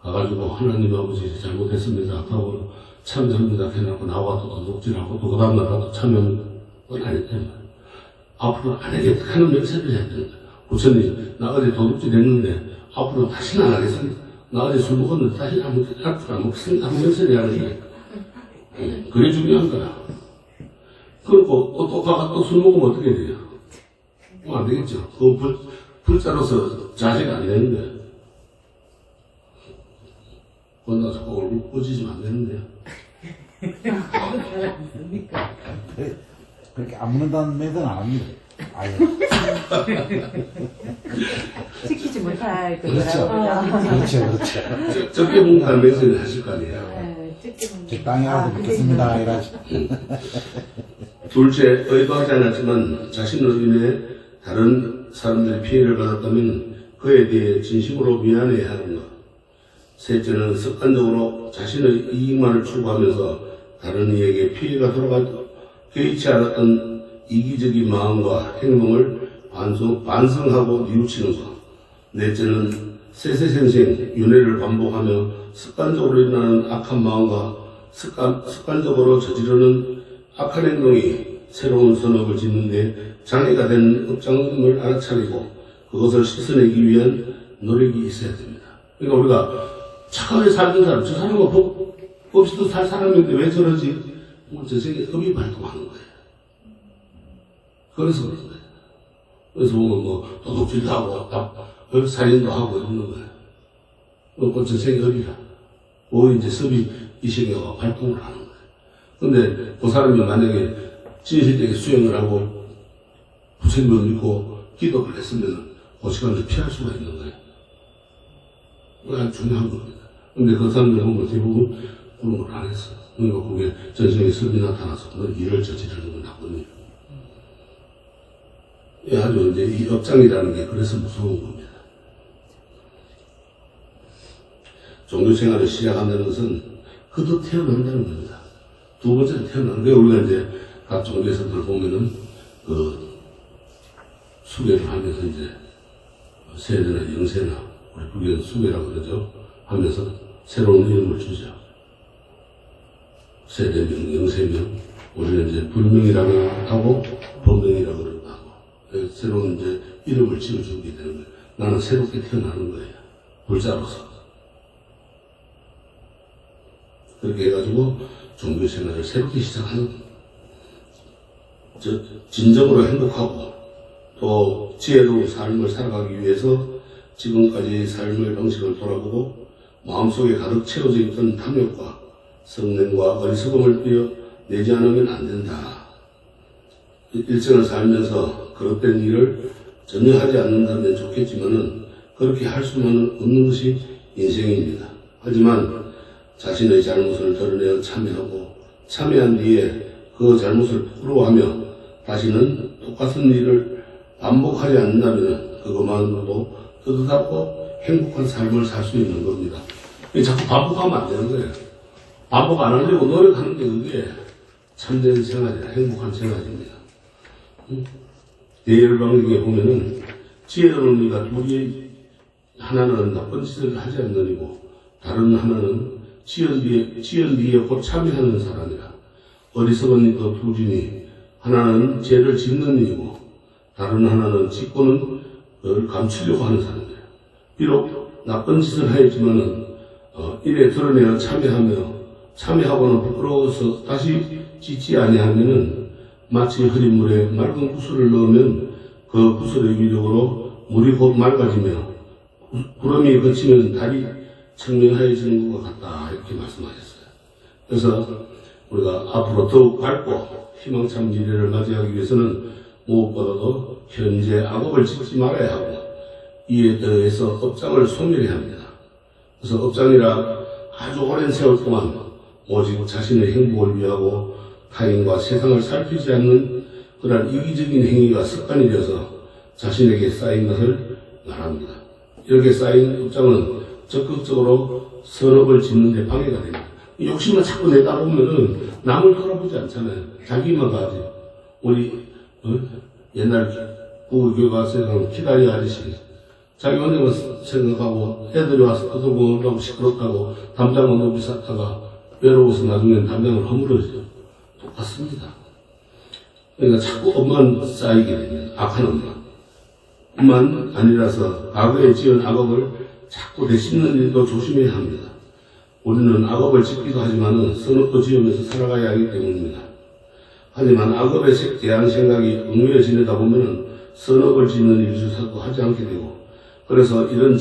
가가지고 하나님 아버지 잘못했습니다 하고 참여합니다 해놓고 나와 또 도둑질하고 또 그 다음날 또 참여하는 건 아니다. 앞으로 안 하겠다 하는 맹세를 해야 되는 거예요. 부처님, 나 어제 도둑질 했는데 앞으로 다시는 안 하겠습니다. 나 어제 술 먹었는데 다시는 앞으로 안 먹겠습니다 하는 맹세를 해야 되는 거예요. 그게 중요한 거야. 그리고 또 가가 또 술 먹으면 어떻게 돼요? 안 되겠죠. 그 불자로서 자제가 안 되는데. 그건 자꾸 얼굴 꺼지시면 안 되는데요. 그렇게 안 묻는다는 맹세는 안 합니다. 아예. 지키지 못할 그렇죠. 그렇죠. 적게 먹는다는 맹세를 하실 거 아니에요. 적당히 알아서 묻겠습니다. 이라지. 둘째, 의도하지 않았지만 자신으로 인해 다른 사람들이 피해를 받았다면 그에 대해 진심으로 미안해야 하는 것. 셋째는 습관적으로 자신의 이익만을 추구하면서 다른 이에게 피해가 돌아가도 개의치 않았던 이기적인 마음과 행동을 반성하고 뉘우치는 것. 넷째는 세세생생 윤회를 반복하며 습관적으로 일어나는 악한 마음과 습관적으로 저지르는 악한 행동이 새로운 선업을 짓는 데 장애가 된 업장을 알아차리고 그것을 씻어내기 위한 노력이 있어야 됩니다. 그러니까 우리가 착하게 살던 사람, 저 사람은 법시도 살 사람인데 왜 저러지? 저 세계 업이 발동하는 거예요. 그래서 그런 거예요. 그래서 보면 도둑질도 하고, 살인도 하고 이러는 거예요. 저 세계 업이라. 이제 섭이 이 세계가 발동을 하는 거예요. 근데 그 사람이 만약에 진실되게 수행을 하고 부처님을 믿고 기도를 했으면 그 시간을 피할 수가 있는 거예요. 그게 중요한 겁니다. 근데 그 사람들 보면 대부분 그런 걸 안 했어요. 그러니까 그게 전생에 섭이 나타나서 그 일을 저지르는 건 나쁜 일. 아주 이제 이 업장이라는 게 그래서 무서운 겁니다. 종교 생활을 시작한다는 것은 그도 태어난다는 겁니다. 두 번째는 태어나는 게 우리가 이제 각 종교에서들 보면은 수계를 하면서 이제 세대나 영세나 우리 불교는 수계라고 그러죠. 하면서 새로운 이름을 주죠. 세대명, 영세명, 우리는 이제 불명이라고 하고 법명이라고 그러고 새로운 이제 이름을 지어주게 되는 거예요. 나는 새롭게 태어나는 거예요. 불자로서. 그렇게 해가지고 종교 생활을 새롭게 시작하는 진정으로 행복하고 또 지혜로운 삶을 살아가기 위해서 지금까지의 삶의 방식을 돌아보고 마음속에 가득 채워져 있던 탐욕과 성냄과 어리석음을 띄어내지 않으면 안 된다. 일생을 살면서 그릇된 일을 전혀 하지 않는다면 좋겠지만은 그렇게 할 수만은 없는 것이 인생입니다. 하지만 자신의 잘못을 드러내어 참여하고 참여한 뒤에 그 잘못을 부끄러워하며 다시는 똑같은 일을 반복하지 않는다면 그것만으로도 뜨뜻하고 행복한 삶을 살 수 있는 겁니다. 자꾸 반복하면 안 되는 거예요. 반복 안 하려고 노력하는 게 그게 참된 생활이라 행복한 생활입니다. 대열방경에 보면은 지혜로운 이가 둘이 하나는 나쁜 짓을 하지 않는 이고 다른 하나는 지은 뒤에 곧 참여하는 사람이라. 어리석은 그 둘이니 하나는 죄를 짓는 이고 다른 하나는 짓고는 그걸 감추려고 하는 사람이에요. 비록 나쁜 짓을 하였지만은 이래 드러내어 참여하고는 부끄러워서 다시 짓지 아니하면은 마치 흐린 물에 맑은 구슬을 넣으면 그 구슬의 위력으로 물이 곧 맑아지며 구름이 그치면 달이 청명하여지는 것 같다 이렇게 말씀하셨어요. 그래서 우리가 앞으로 더욱 밝고 희망찬 미래를 맞이하기 위해서는 무엇보다도 현재 악업을 짓지 말아야 하고 이에 더해서 업장을 소멸해야 합니다. 그래서 업장이라 아주 오랜 세월 동안 오직 자신의 행복을 위하고 타인과 세상을 살피지 않는 그런 이기적인 행위가 습관이 되어서 자신에게 쌓인 것을 말합니다. 이렇게 쌓인 업장은 적극적으로 선업을 짓는 데 방해가 됩니다. 욕심만 자꾸 내다 보면은 남을 돌아보지 않잖아요. 자기만 가지. 우리 옛날 구교회 가서 기다리 아저씨 자기 혼자만 생각하고 애들이 와서 떠들고 시끄럽다고 담장은 높이 쌓다가 외로워서 나중엔 담장을 허물어지죠. 똑같습니다. 그러니까 자꾸 업만 쌓이게 됩니다. 악한 업만. 뿐만 아니라서 과거에 지은 악업을 자꾸 되씹는 일도 조심해야 합니다. 우리는 악업을 짓기도 하지만 선업도 지으면서 살아가야 하기 때문입니다. 하지만 악업에 대한 생각이 얽매여 지내다 보면 선업을 짓는 일조차도 하지 않게 되고 그래서 이런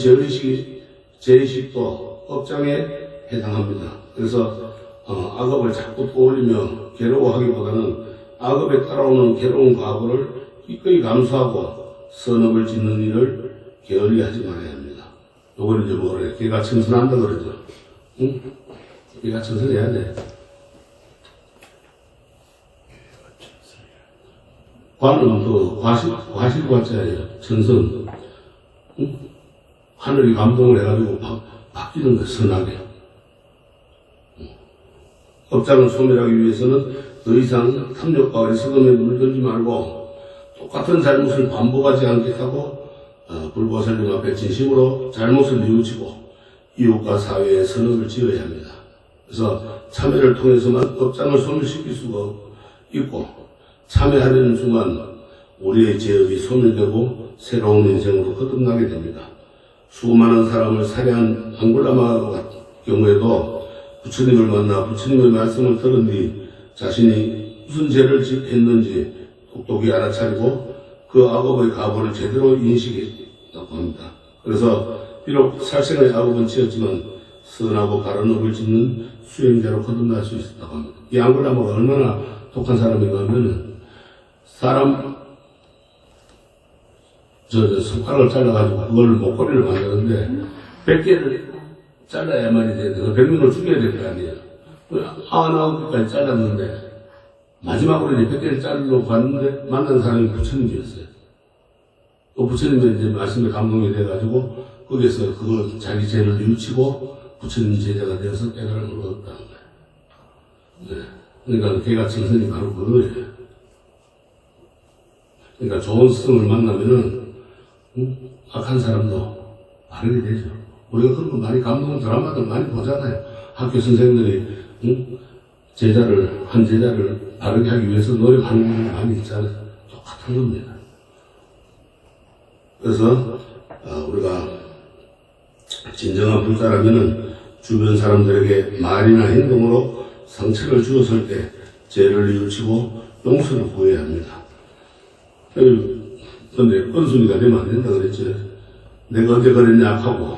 죄의식도 업장에 해당합니다. 그래서 악업을 자꾸 떠올리며 괴로워하기보다는 악업에 따라오는 괴로운 과거를 기꺼이 감수하고 선업을 짓는 일을 게을리 하지 말아야 합니다. 요걸 이제 뭐래? 걔가 청선한다 그러죠. 응? 걔가 청선해야 돼. 관은 그 과실과자예요. 천선. 응? 하늘이 감동을 해가지고 바뀌는 거예요. 선하게. 업장을 소멸하기 위해서는 더 이상 탐욕과 어리석음에 물들지 말고 똑같은 잘못을 반복하지 않겠다고 불보살님 앞에 진심으로 잘못을 뉘우치고 이웃과 사회에 선업을 지어야 합니다. 그래서 참회를 통해서만 업장을 소멸시킬 수가 있고 참회하려는 순간 우리의 죄업이 소멸되고 새로운 인생으로 거듭나게 됩니다. 수많은 사람을 살해한 앙골라마 같은 경우에도 부처님을 만나 부처님의 말씀을 들은 뒤 자신이 무슨 죄를 했는지 똑똑히 알아차리고 그 악업의 가보를 제대로 인식했다고 합니다. 그래서 비록 살생의 악업은 지었지만 선하고 바른 업을 짓는 수행자로 거듭날 수 있었다고 합니다. 이 앙골라마가 얼마나 독한 사람인가 하면 사람 손가락을 잘라가지고 그걸 목걸이를 만드는데 100개를 잘라야만이 되는데 100명을 죽여야 될 거 아니에요. 99개까지 잘랐는데 마지막으로 이제 100개를 자르려고 갔는데 만난 사람이 부처님이었어요. 또 부처님이 이제 말씀에 감동이 돼가지고 거기에서 그걸 자기 죄를 뉘우치고 부처님 제자가 되어서 깨달음을 얻었다는 거예요. 네. 그러니까 걔가 정선이 바로 그거예요. 그러니까 좋은 스승을 만나면은 악한 사람도 바르게 되죠. 우리가 그런 거 많이 감동 드라마들 많이 보잖아요. 학교 선생들이 한 제자를 바르게 하기 위해서 노력하는 분들이 많이 있잖아요. 똑같은 겁니다. 그래서 우리가 진정한 불자라면은 주변 사람들에게 말이나 행동으로 상처를 주었을 때 죄를 뉘우치고 용서를 구해야 합니다. 근데 건순이가 되면 안 된다 그랬죠. 내가 언제 그랬냐 하고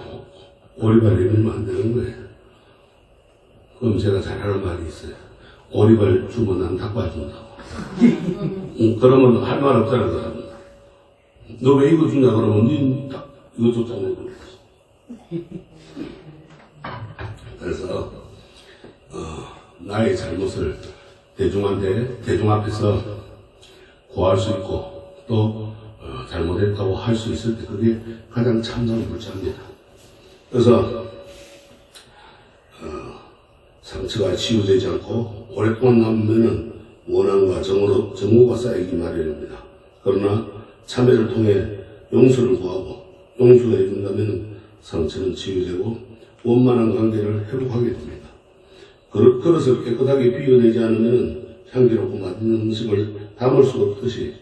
오리발 내밀면 안 되는 거예요. 그럼 제가 잘하는 말이 있어요. 오리발 주면 난 닭발 준다고. 그러면 할 말 없잖아, 그 사람은. 너 왜 이거 주냐 그러면 니 이거 줬잖아요. 그래서 나의 잘못을 대중 앞에서 고할 수 있고 또 잘못했다고 할 수 있을 때 그게 가장 참선의 불자입니다. 그래서 상처가 치유되지 않고 오랫동안 남으면은 원한과 정오가 쌓이기 마련입니다. 그러나 참회를 통해 용서를 구하고 용서해 준다면 상처는 치유되고 원만한 관계를 회복하게 됩니다. 그릇을 깨끗하게 비워내지 않으면 향기롭고 맛있는 음식을 담을 수 없듯이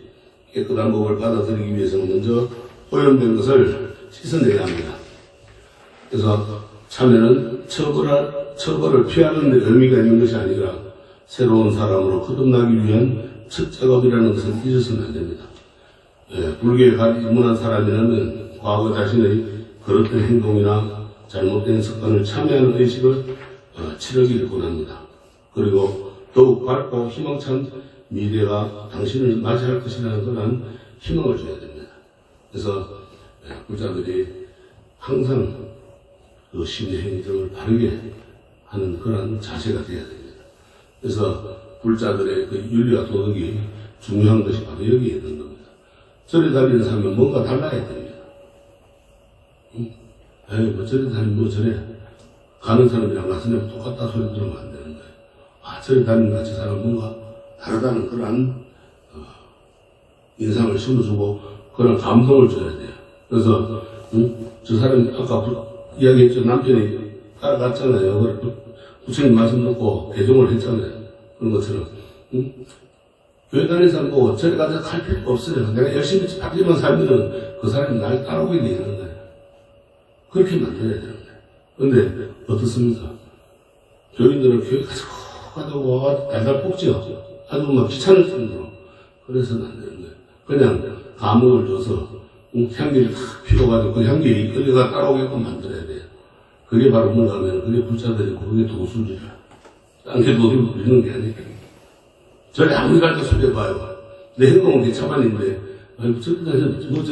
깨끗한 법을 받아들이기 위해서는 먼저 오염된 것을 씻어내야 합니다. 그래서 참회는 처벌을 피하는 데 의미가 있는 것이 아니라 새로운 사람으로 거듭나기 위한 첫 작업이라는 것을 잊어서는 안 됩니다. 불교에 입문한 사람이라면 과거 자신의 그릇된 행동이나 잘못된 습관을 참회하는 의식을 7억일 권합니다. 그리고 더욱 밝고 희망찬 미래가 당신을 맞이할 것이라는 그런 희망을 줘야 됩니다. 그래서 불자들이 항상 그 심리 행동을 바르게 하는 그런 자세가 되어야 됩니다. 그래서 불자들의 그 윤리와 도덕이 중요한 것이 바로 여기에 있는 겁니다. 절에 다니는 사람은 뭔가 달라야 됩니다. 에이, 뭐 절에 다니면 뭐 저래. 가는 사람이랑 같은 사람 똑같다 소리 들으면 안 되는 거예요. 아, 절에 다니는 같이 사람 뭔가 다르다는 그런 인상을 심어주고 그런 감동을 줘야 돼요. 그래서 저 사람이 아까 이야기했죠. 남편이 따라갔잖아요. 부처님 말씀 듣고 개종을 했잖아요. 그런 것처럼 교회 다니는 사람 보고 절에 가서 갈 필요가 없어요. 내가 열심히 받기만 살면은 그 사람이 날 따라오게 되는 거예요. 그렇게 만들어야 되는 거예요. 근데 어떻습니까? 교인들은 교회 가서 달달 뽑죠. 아주 막 귀찮을 정도로. 그래서는 안 되는 거예요. 그냥 감흥을 줘서 향기를 탁 피워가지고 그 향기에 이끌려가 따라오게끔 만들어야 돼요. 그게 바로 뭔가 하면 그게 불자들이고 그게 도술이라. 딴게 도술 부리는 게 아니에요. 저래 아무리 갈때 소리해봐요. 내 행동은 개차반인데 아니 저래 뭐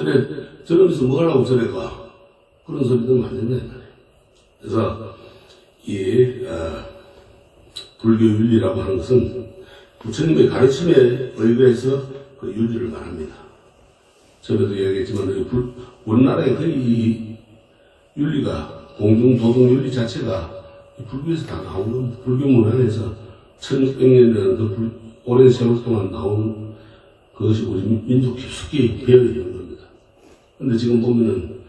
저러면서 뭐 하려고 저래 가. 그런 소리 들으면 안 된다 이 말이에요. 그래서 이 불교 윤리라고 하는 것은 부처님의 가르침에 의거해서 그 윤리를 말합니다. 전에도 이야기했지만 우리나라의 거의 이 윤리가 공중도덕 윤리 자체가 불교에서 다 나온 겁니다. 불교 문화에서 1600년이라는 그 오랜 세월 동안 나온 그것이 우리 민족 깊숙이 배어있는 겁니다. 근데 지금 보면은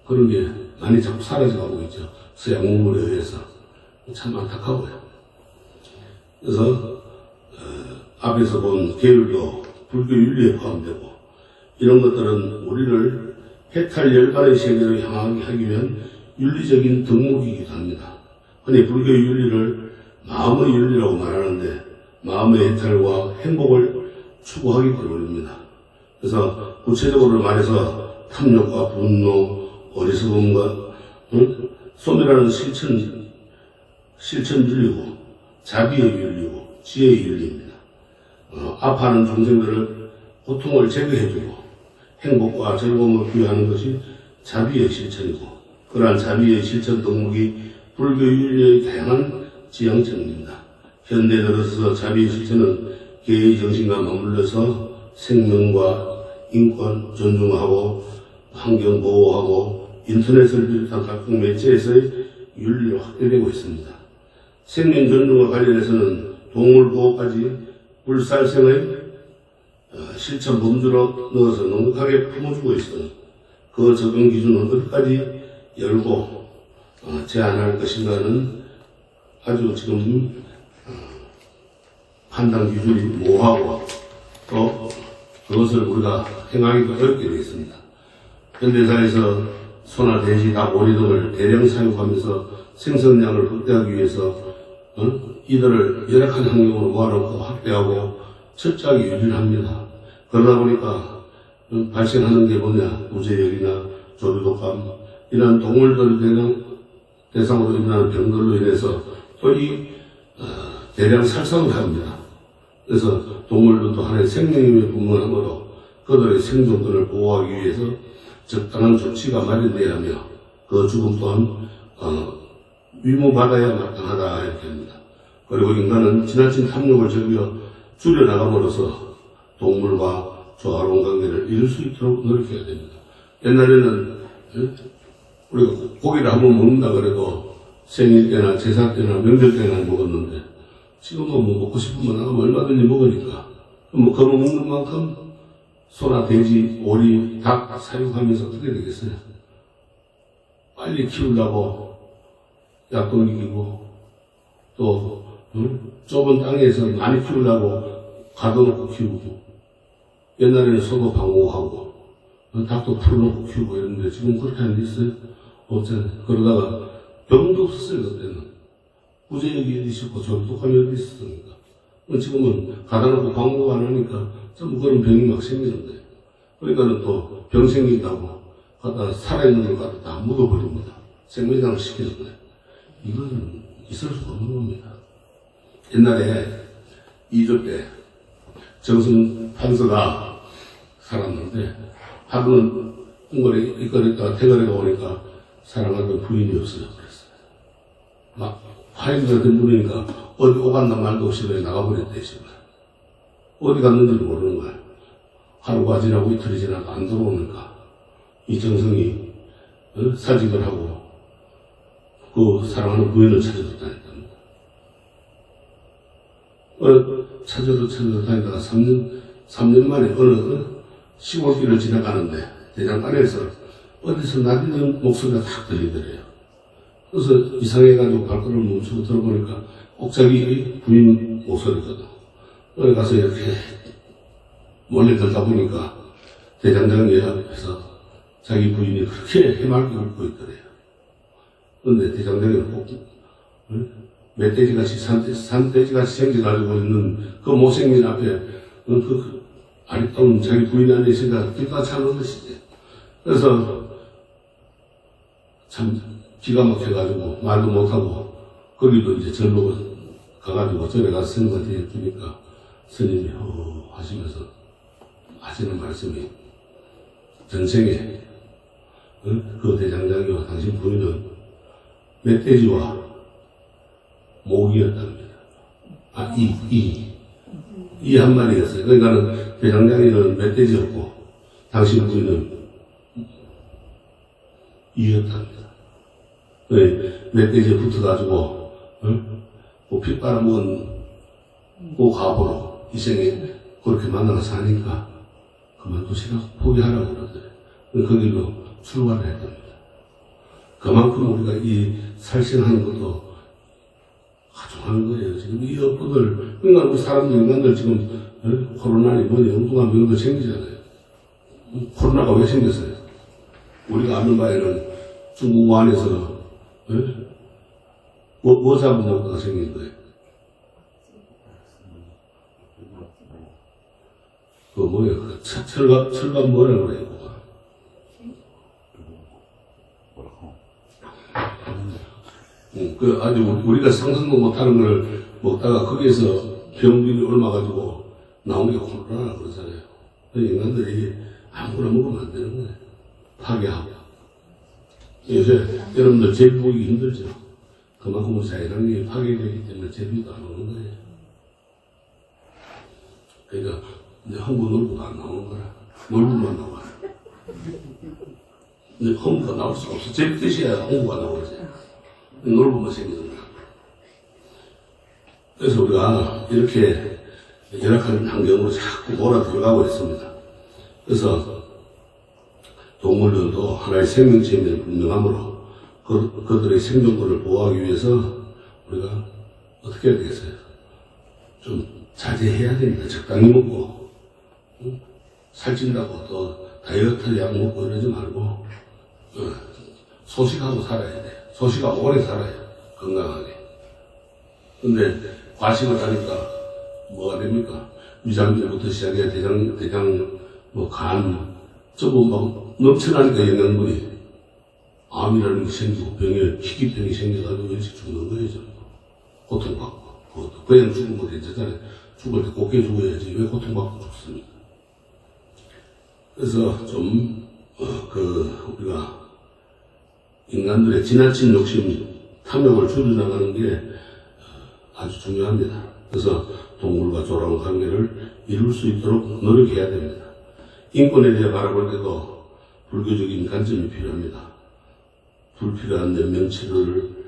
그런 게 많이 자꾸 사라져가고 있죠. 서양 문물에 의해서. 참 안타까워요. 그래서 앞에서 본 계율도 불교 윤리에 포함되고 이런 것들은 우리를 해탈 열반의 세계로 향하게 하기 위한 윤리적인 덕목이기도 합니다. 흔히 불교 윤리를 마음의 윤리라고 말하는데 마음의 해탈과 행복을 추구하기 때문입니다. 그래서 구체적으로 말해서 탐욕과 분노, 어리석음과 소멸하는 실천 윤리고 자비의 윤리고 지혜의 윤리입니다. 아파하는 중생들을 고통을 제거해주고 행복과 즐거움을 부여하는 것이 자비의 실천이고 그러한 자비의 실천 덕목이 불교 윤리의 다양한 지향점입니다. 현대 들어서 자비의 실천은 개의 정신과 맞물려서 생명과 인권 존중하고 환경 보호하고 인터넷을 비롯한 각종 매체에서의 윤리로 확대되고 있습니다. 생명 존중과 관련해서는 동물 보호까지 불살생의 실천 범주로 넣어서 넉넉하게 품어주고 있으니 그 적용 기준은 어디까지 열고 제한할 것인가는 아주 지금 판단 기준이 모호하고 또 그것을 우리가 행하기도 어렵게 되어 있습니다. 현대사에서 소나 돼지, 닭, 오리 등을 대량 사육하면서 생산량을 극대화하기 위해서 이들을 열악한 환경으로 모아놓고 확대하고 철저하게 유지를 합니다. 그러다 보니까 발생하는 게 뭐냐, 무제역이나 조류독감 이런 동물들 대상으로 일어나는 병들로 인해서 거의 대량 살상을 합니다. 그래서 동물들도 하나의 생명임을 분명하므로 그들의 생존권을 보호하기 위해서 적당한 조치가 마련되어야 하며 그 죽음 또한 위무받아야 마땅하다 이렇게 합니다. 그리고 인간은 지나친 탐욕을 줄여나감으로써 동물과 조화로운 관계를 이룰 수 있도록 노력해야 됩니다. 옛날에는 우리가 고기를 한번 먹는다 그래도 생일 때나 제사 때나 명절 때나 먹었는데 지금은 뭐 먹고 싶으면 나가면 얼마든지 먹으니까 뭐 그거 먹는 만큼 소나 돼지, 오리, 닭 사육하면서 어떻게 되겠어요? 빨리 키우려고 약도 먹이고 또 좁은 땅에서 많이 키우려고 가둬놓고 키우고 옛날에는 소도 방호하고 닭도 풀어놓고 키우고 이랬는데 지금 그렇게 하는 데 있어요? 없잖아요. 그러다가 병도 없었어요. 그때는 부재역이 어디 있었고 조류독감이 어디 있었습니까? 지금은 가둬놓고 방호가 안 하니까 전부 그런 병이 막 생기는데 그러니까는 또 병 생긴다고 갖다 살아있는 걸 갖다 다 묻어버립니다. 생매장을 시키는 거예요. 이건 있을 수가 없는 겁니다. 옛날에 2조 때 정승 판서가 살았는데 하루는 이거리다가 퇴근해가 오니까 사랑하던 부인이 없어요. 그랬어요. 막 화인이 같은 분이니까 어디 오갔나 말도 없이 그냥 나가버렸대 지금. 어디 갔는지도 모르는 거야. 하루가 지나고 이틀이 지나도 안 들어오니까 이 정성이 사직을 하고 그 사랑하는 부인을 찾아서 다녔답니다. 찾아서 다니다가 3년 만에 어느 시골길을 지나가는데 대장간에서 어디서 나디는 목소리가 탁 들리더래요. 그래서 이상해가지고 발걸음을 멈추고 들어보니까 꼭 자기 부인 목소리거든. 거기 가서 이렇게 몰래 들다 보니까 대장장이 앞에서 자기 부인이 그렇게 해맑게 울고 있더래요. 그런데 대장장이는 꼭 멧돼지같이 산돼지같이 생겨가지고 있는 그 못생긴 앞에 그 아리따운 자기 부인이 앉아 있으니까 기가 차는 것이지. 그래서 참 기가 막혀가지고 말도 못하고 거기도 이제 절로 가가지고 절에 가서 스님한테 주니까 스님이 하시면서 하시는 말씀이 전생에 그 대장장이와 당신 부인은 멧돼지와 모기였답니다. 이 한 마리였어요. 그러니까는 대장장이는 멧돼지였고 당신 부인은 이였답니다. 멧돼지에 붙어가지고 그 피 빨아먹은 그 가보로 이 생에 그렇게 만나서 사니까 그만두시라고 포기하라고 그러더래요. 그 길로 출발을 했답니다. 그만큼 우리가 이 살생하는 것도 가중하는 거예요. 지금 이 업보들, 그러니까 우리 사람들, 인간들 지금 코로나니 뭐니 엉뚱한 병도 생기잖아요. 코로나가 왜 생겼어요? 우리가 아는 바에는 중국 안에서 뭐 잡아먹다가 생긴 거예요? 그 뭐예요? 철갑 뭐라 그래요? 그 아주 우리가 상상도 못하는 걸 먹다가 거기에서 병균이 옮아가지고 나온 게 코로나 그러잖아요. 인간들이 아무거나 먹으면 안 되는 거예요. 파괴하고. 요새 여러분들 제비 보기 힘들죠. 그만큼 우리 자연환경이 파괴되기 때문에 제비도 안 오는 거예요. 그러니까 이제 헝구 놀부도 안 나오는 거라. 놀부만 나와요. 근데 헝구가 나올 수가 없어. 제비 뜻이야 헝구가 나오지. 놀부만 생기는 거야. 그래서 우리가 이렇게 열악한 환경으로 자꾸 몰아 들어가고 있습니다. 그래서 동물들도 하나의 생명체임을 분명하므로 그들의 생존권을 보호하기 위해서 우리가 어떻게 해야 되겠어요? 좀 자제해야 됩니다. 적당히 먹고 살찐다고 또 다이어트 약 먹고 이러지 말고 소식하고 살아야 돼. 소식하고 오래 살아요. 건강하게. 근데 과식을 하니까 뭐가 됩니까? 위장병부터 시작해 대장 간 전부 막 넘쳐나니까 영양분이 암이라는 게 생기고 희귀병이 생겨가지고 일찍 죽는 거예요. 고통받고. 그것도 그냥 죽으면 괜찮잖아요. 죽을 때 곱게 죽어야지 왜 고통받고 죽습니까? 그래서 좀 우리가 인간들의 지나친 욕심, 탐욕을 줄여나가는 게 아주 중요합니다. 그래서 동물과 조화로운 관계를 이룰 수 있도록 노력해야 됩니다. 인권에 대해 바라볼 때도 불교적인 관점이 필요합니다. 불필요한 명치를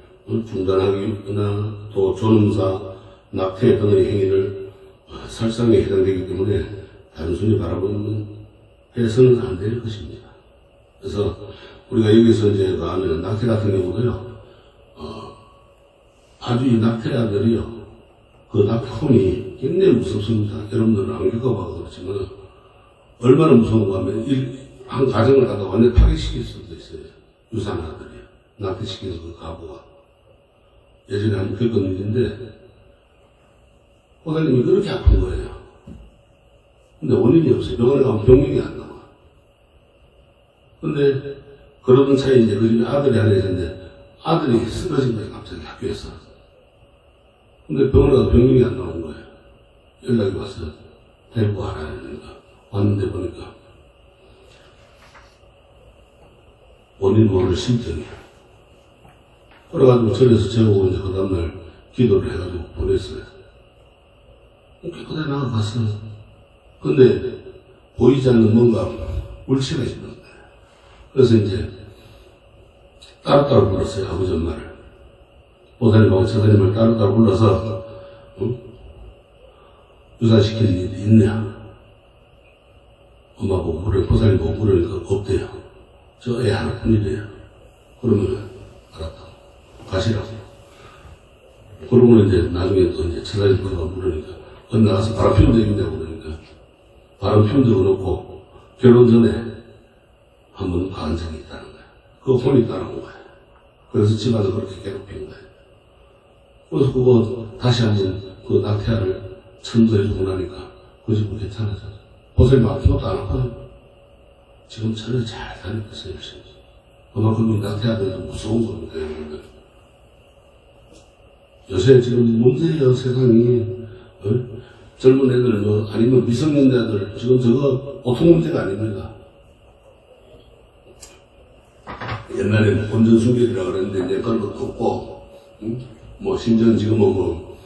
중단하기나 또 존엄사, 낙태 등의 행위를 살상에 해당되기 때문에 단순히 바라보면 해서는 안 될 것입니다. 그래서 우리가 여기서 이제 가면 낙태 같은 경우도요, 아주 이 낙태아들이요, 그 낙태혼이 굉장히 무섭습니다. 여러분들은 안 겪어봐서 그렇지만, 얼마나 무서운가 하면, 한 가정을 갖다 완전히 파괴시킬 수도 있어요. 유산아들이요. 낙태시키는 그 가부가. 예전에 한번 겪은 일인데, 호달님이 그렇게 아픈 거예요. 근데 원인이 없어요. 병원에 가면 병명이 안 나와. 근데, 그러던 차에 이제 그 집에 아들이 하나 있었는데, 아들이 쓰러진 거예요. 갑자기 학교에서. 근데 병원에 가서 병명이 안 나오는 거예요. 연락이 와서 데리고 와라 하니까 왔는데 보니까 원인 모를 심정이야. 그래가지고 절에서 재우고 이제 그 다음날 기도를 해가지고 보냈어요. 깨끗하게 나가갔어. 근데 보이지 않는 뭔가 물체가 있는 거예요. 그래서 이제 따로따로 불렀어요. 아버지 엄마를. 보살님하고 처사님을 따로따로 불러서 유산시키는 일이 있냐. 엄마 보고 물을 보살님 보고 물으니까 없대요. 저 애 하나뿐이래요. 그러면 알았다. 가시라고. 그러고 이제 나중에 또 이제 처사님 들어가 물으니까 나가서 바람 피운 적 있냐고 그러니까 바람 피운 적은 없고 결혼 전에 한번 가한 적이 있다는 거야. 그거 혼이 따라온 거야. 그래서 집안을 그렇게 괴롭힌 거야. 그래서 그거 다시 한번 그 낙태아를 천도해주고 나니까 그 집은 괜찮아져. 보살님 아픈 것도 안 아파요. 지금 전혀 잘 다니고 있어요, 열심히. 그만큼 이 낙태아들도 무서운 겁니다, 여러분들. 요새 지금 문제예요, 세상이. 젊은 애들, 아니면 미성년자들, 지금 저거 보통 문제가 아닙니다. 옛날에는 본전순결이라고 그랬는데, 이제 그런 것도 없고, 뭐, 심지어 지금은 뭐,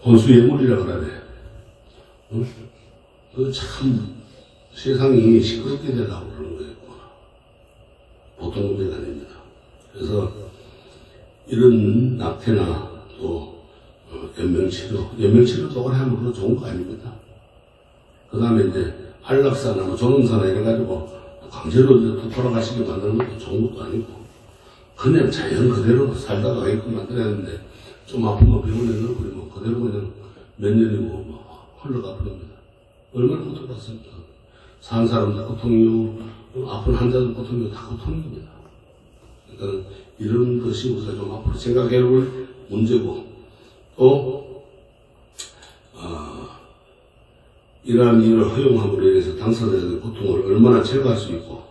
혼수예물이라고 그러네. 그 참, 세상이 시끄럽게 되려고 그러는 거예요. 보통 문제가 아닙니다. 그래서, 이런 낙태나 또, 연명치료도 오래 하면 그거 좋은 거 아닙니다. 그 다음에 이제, 안락사나 뭐 존엄사나 이래가지고, 강제로 이제 돌아가시게 만드는 것도 좋은 것도 아니고, 그냥 자연 그대로 살다가 가게끔 만들어야 하는데, 좀 아프면 병원에 넣어버리면 그대로 그냥 몇 년이고 뭐 흘러가 버립니다. 얼마나 고통받습니까? 사는 사람들 고통이요, 아픈 환자들 고통이요, 다 고통입니다. 그러니까 이런 것이 우리가 좀 앞으로 생각해 볼 문제고, 또, 이러한 일을 허용함으로 인해서 당사자들의 고통을 얼마나 제거할 수 있고,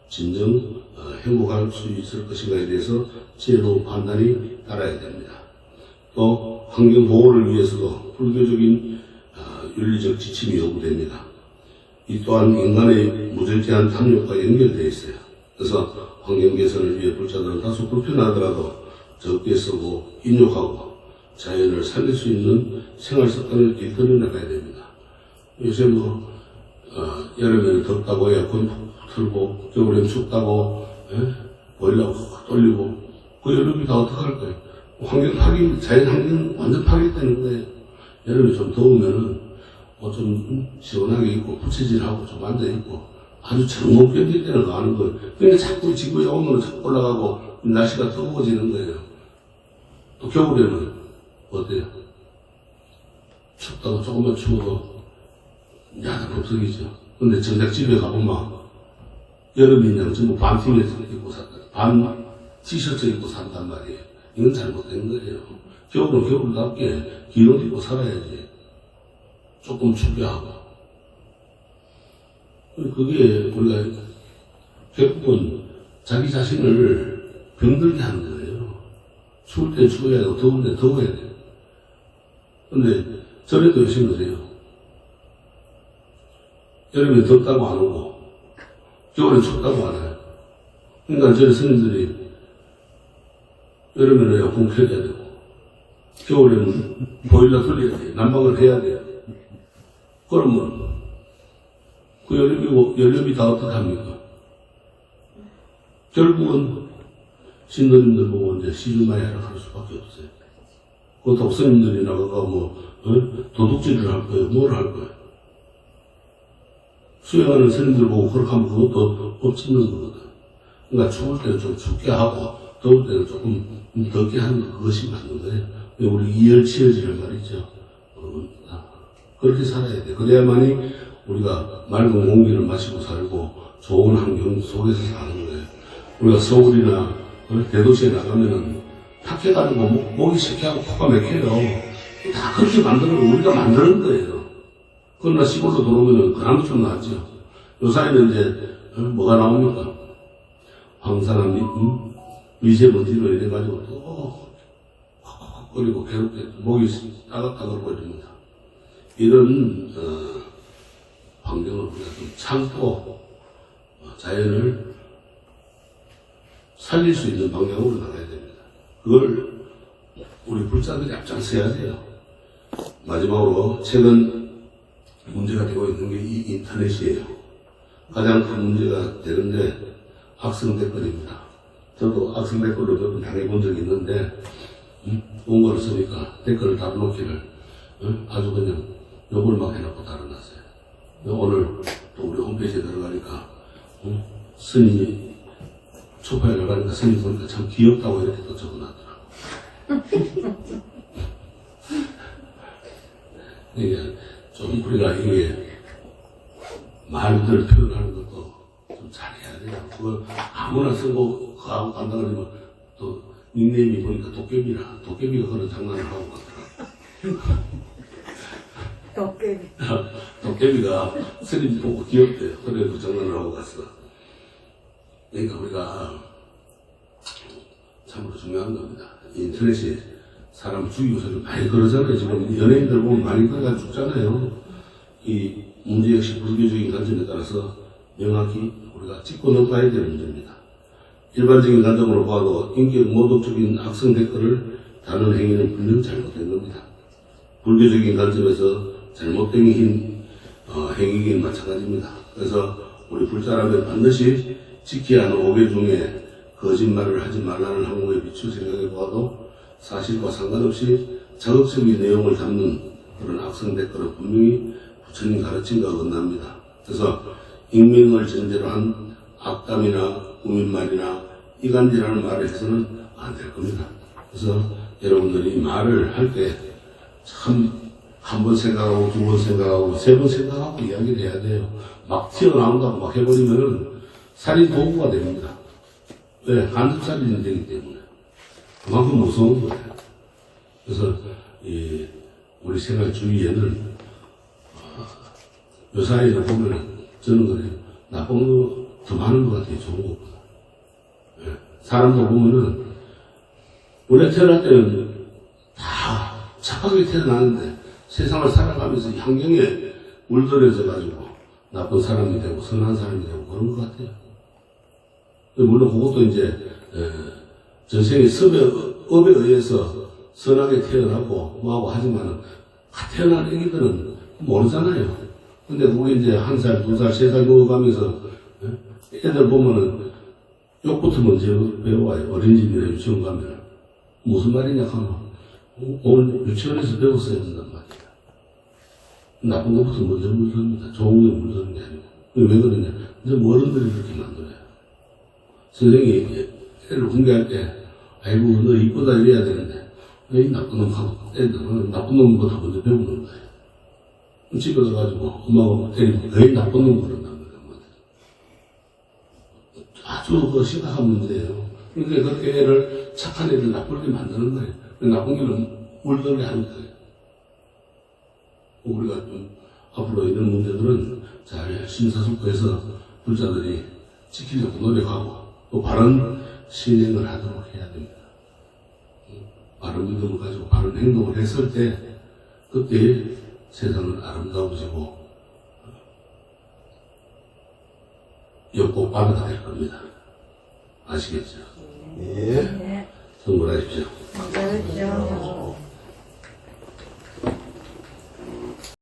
진정 행복할 수 있을 것인가에 대해서 지혜로운 판단이 따라야 됩니다. 또 환경 보호를 위해서도 불교적인 윤리적 지침이 요구됩니다. 이 또한 인간의 무절제한 탐욕과 연결되어 있어요. 그래서 환경 개선을 위해 불자들은 다소 불편하더라도 적게 쓰고 인욕하고 자연을 살릴 수 있는 생활 습관을 길들여 나가야 됩니다. 요새 뭐 여름에는 덥다고 에어컨 틀고 겨울엔 춥다고 보일러 돌리고 그 여름이 다 어떡할 거예요? 환경 파괴, 자연 환경 완전 파괴되는 거예요. 여름에 좀 더우면은 뭐 좀 시원하게 입고 부채질하고 좀 앉아있고 아주 정못 견딜 때는 가는 거예요. 그러니까 자꾸 지구의 온도는 자꾸 올라가고 날씨가 뜨거워지는 거예요. 또 겨울에는 어때요? 춥다고 조금만 추워도 야단법석이죠. 근데 정작 집에 가보면 여름이냐 전부 반 티셔츠 입고 반 티셔츠 입고 산단 말이에요. 이건 잘못된 거예요. 겨울은 겨울답게 긴 옷 입고 살아야지. 조금 춥게 하고. 그게 우리가 결국은 자기 자신을 병들게 하는 거예요. 추울 때 추워야 되고 더울 때 더워야 돼요. 근데 절에도 열심히 그래요. 여름에 덥다고 안 오고 겨울에 춥다고 안 와요. 그러니까 저희 스님들이 여름에는 에어컨 켜야 되고 겨울에는 보일러 돌려야 돼. 난방을 해야 돼요. 그러면 그 여름이 다 어떡합니까? 결국은 신도님들 보고 이제 시주마야를 할 수밖에 없어요. 그 독스님들이 나가가 뭐 도둑질을 할 거예요. 뭘 할 거예요? 수행하는 스님들 보고 그렇게 하면 그것도 엎치는 거거든. 그러니까 추울 때는 좀 춥게 하고 더울 때는 조금 덥게 하는 거 그것이 맞는 거예요. 우리 이열치열지를 말이죠. 그렇게 살아야 돼. 그래야만이 우리가 맑은 공기를 마시고 살고 좋은 환경 속에서 사는 거예요. 우리가 서울이나 대도시에 나가면은 탁해가지고 목이 식혀하고 코가 막혀요. 다 그렇게 만드는 거 우리가 만드는 거예요. 그러나 시골로 들어오면은 그나마 좀 낫죠. 요사이는 이제 뭐가 나옵니까? 황산암 미세먼지로 이래가지고 또 그리고 괴롭게 목이 따갑따갑 거립니다. 이런 환경을 우리가 좀 참고 자연을 살릴 수 있는 방향으로 나가야 됩니다. 그걸 우리 불자들이 앞장서야 돼요. 마지막으로 최근 문제가 되고 있는 게 이 인터넷이에요. 가장 큰 문제가 되는데 악성 댓글입니다. 저도 악성 댓글로 몇 번 당해본 적이 있는데 원고를 쓰니까 댓글을 달아놓기를 아주 그냥 욕을 막 해놓고 달아놨어요. 오늘 또 우리 홈페이지에 들어가니까 스님이 초파에 들어가니까 스님 보니까 참 귀엽다고 이렇게 또 적어놨더라고. 이게 좀 우리가 이게 말들 표현하는 것도 좀 잘해야 돼요. 그걸 아무나 쓰고 하고 간다 그러면 또 닉네임이 보니까 도깨비라 도깨비가 그런 장난을 하고 가더라고. 도깨비. 도깨비가 스님 보고 귀엽대요. 그래도 장난을 하고 갔어. 그러니까 우리가 참으로 중요한 겁니다. 인터넷이 사람 죽이고 소리 많이 그러잖아요. 지금 연예인들 보면 많이 그러가 죽잖아요. 이 문제 역시 불교적인 관점에 따라서 명확히 우리가 짚고 넘어가야 되는 문제입니다. 일반적인 관점으로 봐도 인격 모독적인 악성 댓글을 다루는 행위는 분명 잘못된 겁니다. 불교적인 관점에서 잘못된 행위긴 마찬가지입니다. 그래서 우리 불자라면 반드시 지켜야 하는 5개 중에 거짓말을 하지 말라는 항목에 비추어 생각해 보아도 사실과 상관없이 자극적인 내용을 담는 그런 악성 댓글은 분명히 부처님 가르침과 어긋납니다. 그래서 익명을 전제로 한 악담이나 꾸민말이나 이간질하는 말을 해서는 안 될 겁니다. 그래서 여러분들이 말을 할 때 참 한 번 생각하고 두 번 생각하고 세 번 생각하고 이야기를 해야 돼요. 막 튀어나온다고 막 해버리면은 살인 도구가 됩니다. 왜? 간접살인이 되기 때문에. 그만큼 무서운 거예요. 그래서 우리 생활 주위에는 요 사이를 보면은 저는 그래요. 나쁜 거 더 많은 것 같아요. 좋은 것보다. 예. 사람도 보면은 원래 태어날 때는 다 착하게 태어나는데 세상을 살아가면서 이 환경에 물들여져 가지고 나쁜 사람이 되고 선한 사람이 되고 그런 것 같아요. 물론 그것도 이제 전생의 업에 의해서 선하게 태어나고 뭐하고 하지만은 태어난 애기들은 모르잖아요. 근데 그게 이제 1살, 2살, 3살 먹어가면서 애들 보면은 욕부터 먼저 배워와요. 어린이집이나 유치원 가면. 무슨 말이냐 하면 오늘 유치원에서 배웠어야 된단 말이야. 나쁜 것부터 먼저 물듭니다. 좋은 게 물드는 게 아니고. 왜 그러냐. 이제 어른들이 그렇게 만들어요. 선생님이 애를 훈계할 때 아이고 너 이쁘다 이래야 되는데 왜 이 나쁜 놈 하고 애들은 나쁜 놈부터 먼저 배우는 거예요. 집에 가가지고 엄마가 때리고 너희 나쁜 놈 그런단 말이야. 아주 그 심각한 문제예요. 그러니까 그렇게 애를 착한 애를 나쁘게 만드는 거예요. 나쁜 길은 물들게 하는 거예요. 우리가 좀 앞으로 이런 문제들은 잘 심사숙고해서 불자들이 지키려고 노력하고 또 바른 실행을 하도록 해야 됩니다. 바른 믿음을 가지고 바른 행동을 했을 때 그때 세상은 아름다워지고 역곡 바다가 될 겁니다. 아시겠죠? 예. 성불하십시오. 그렇죠.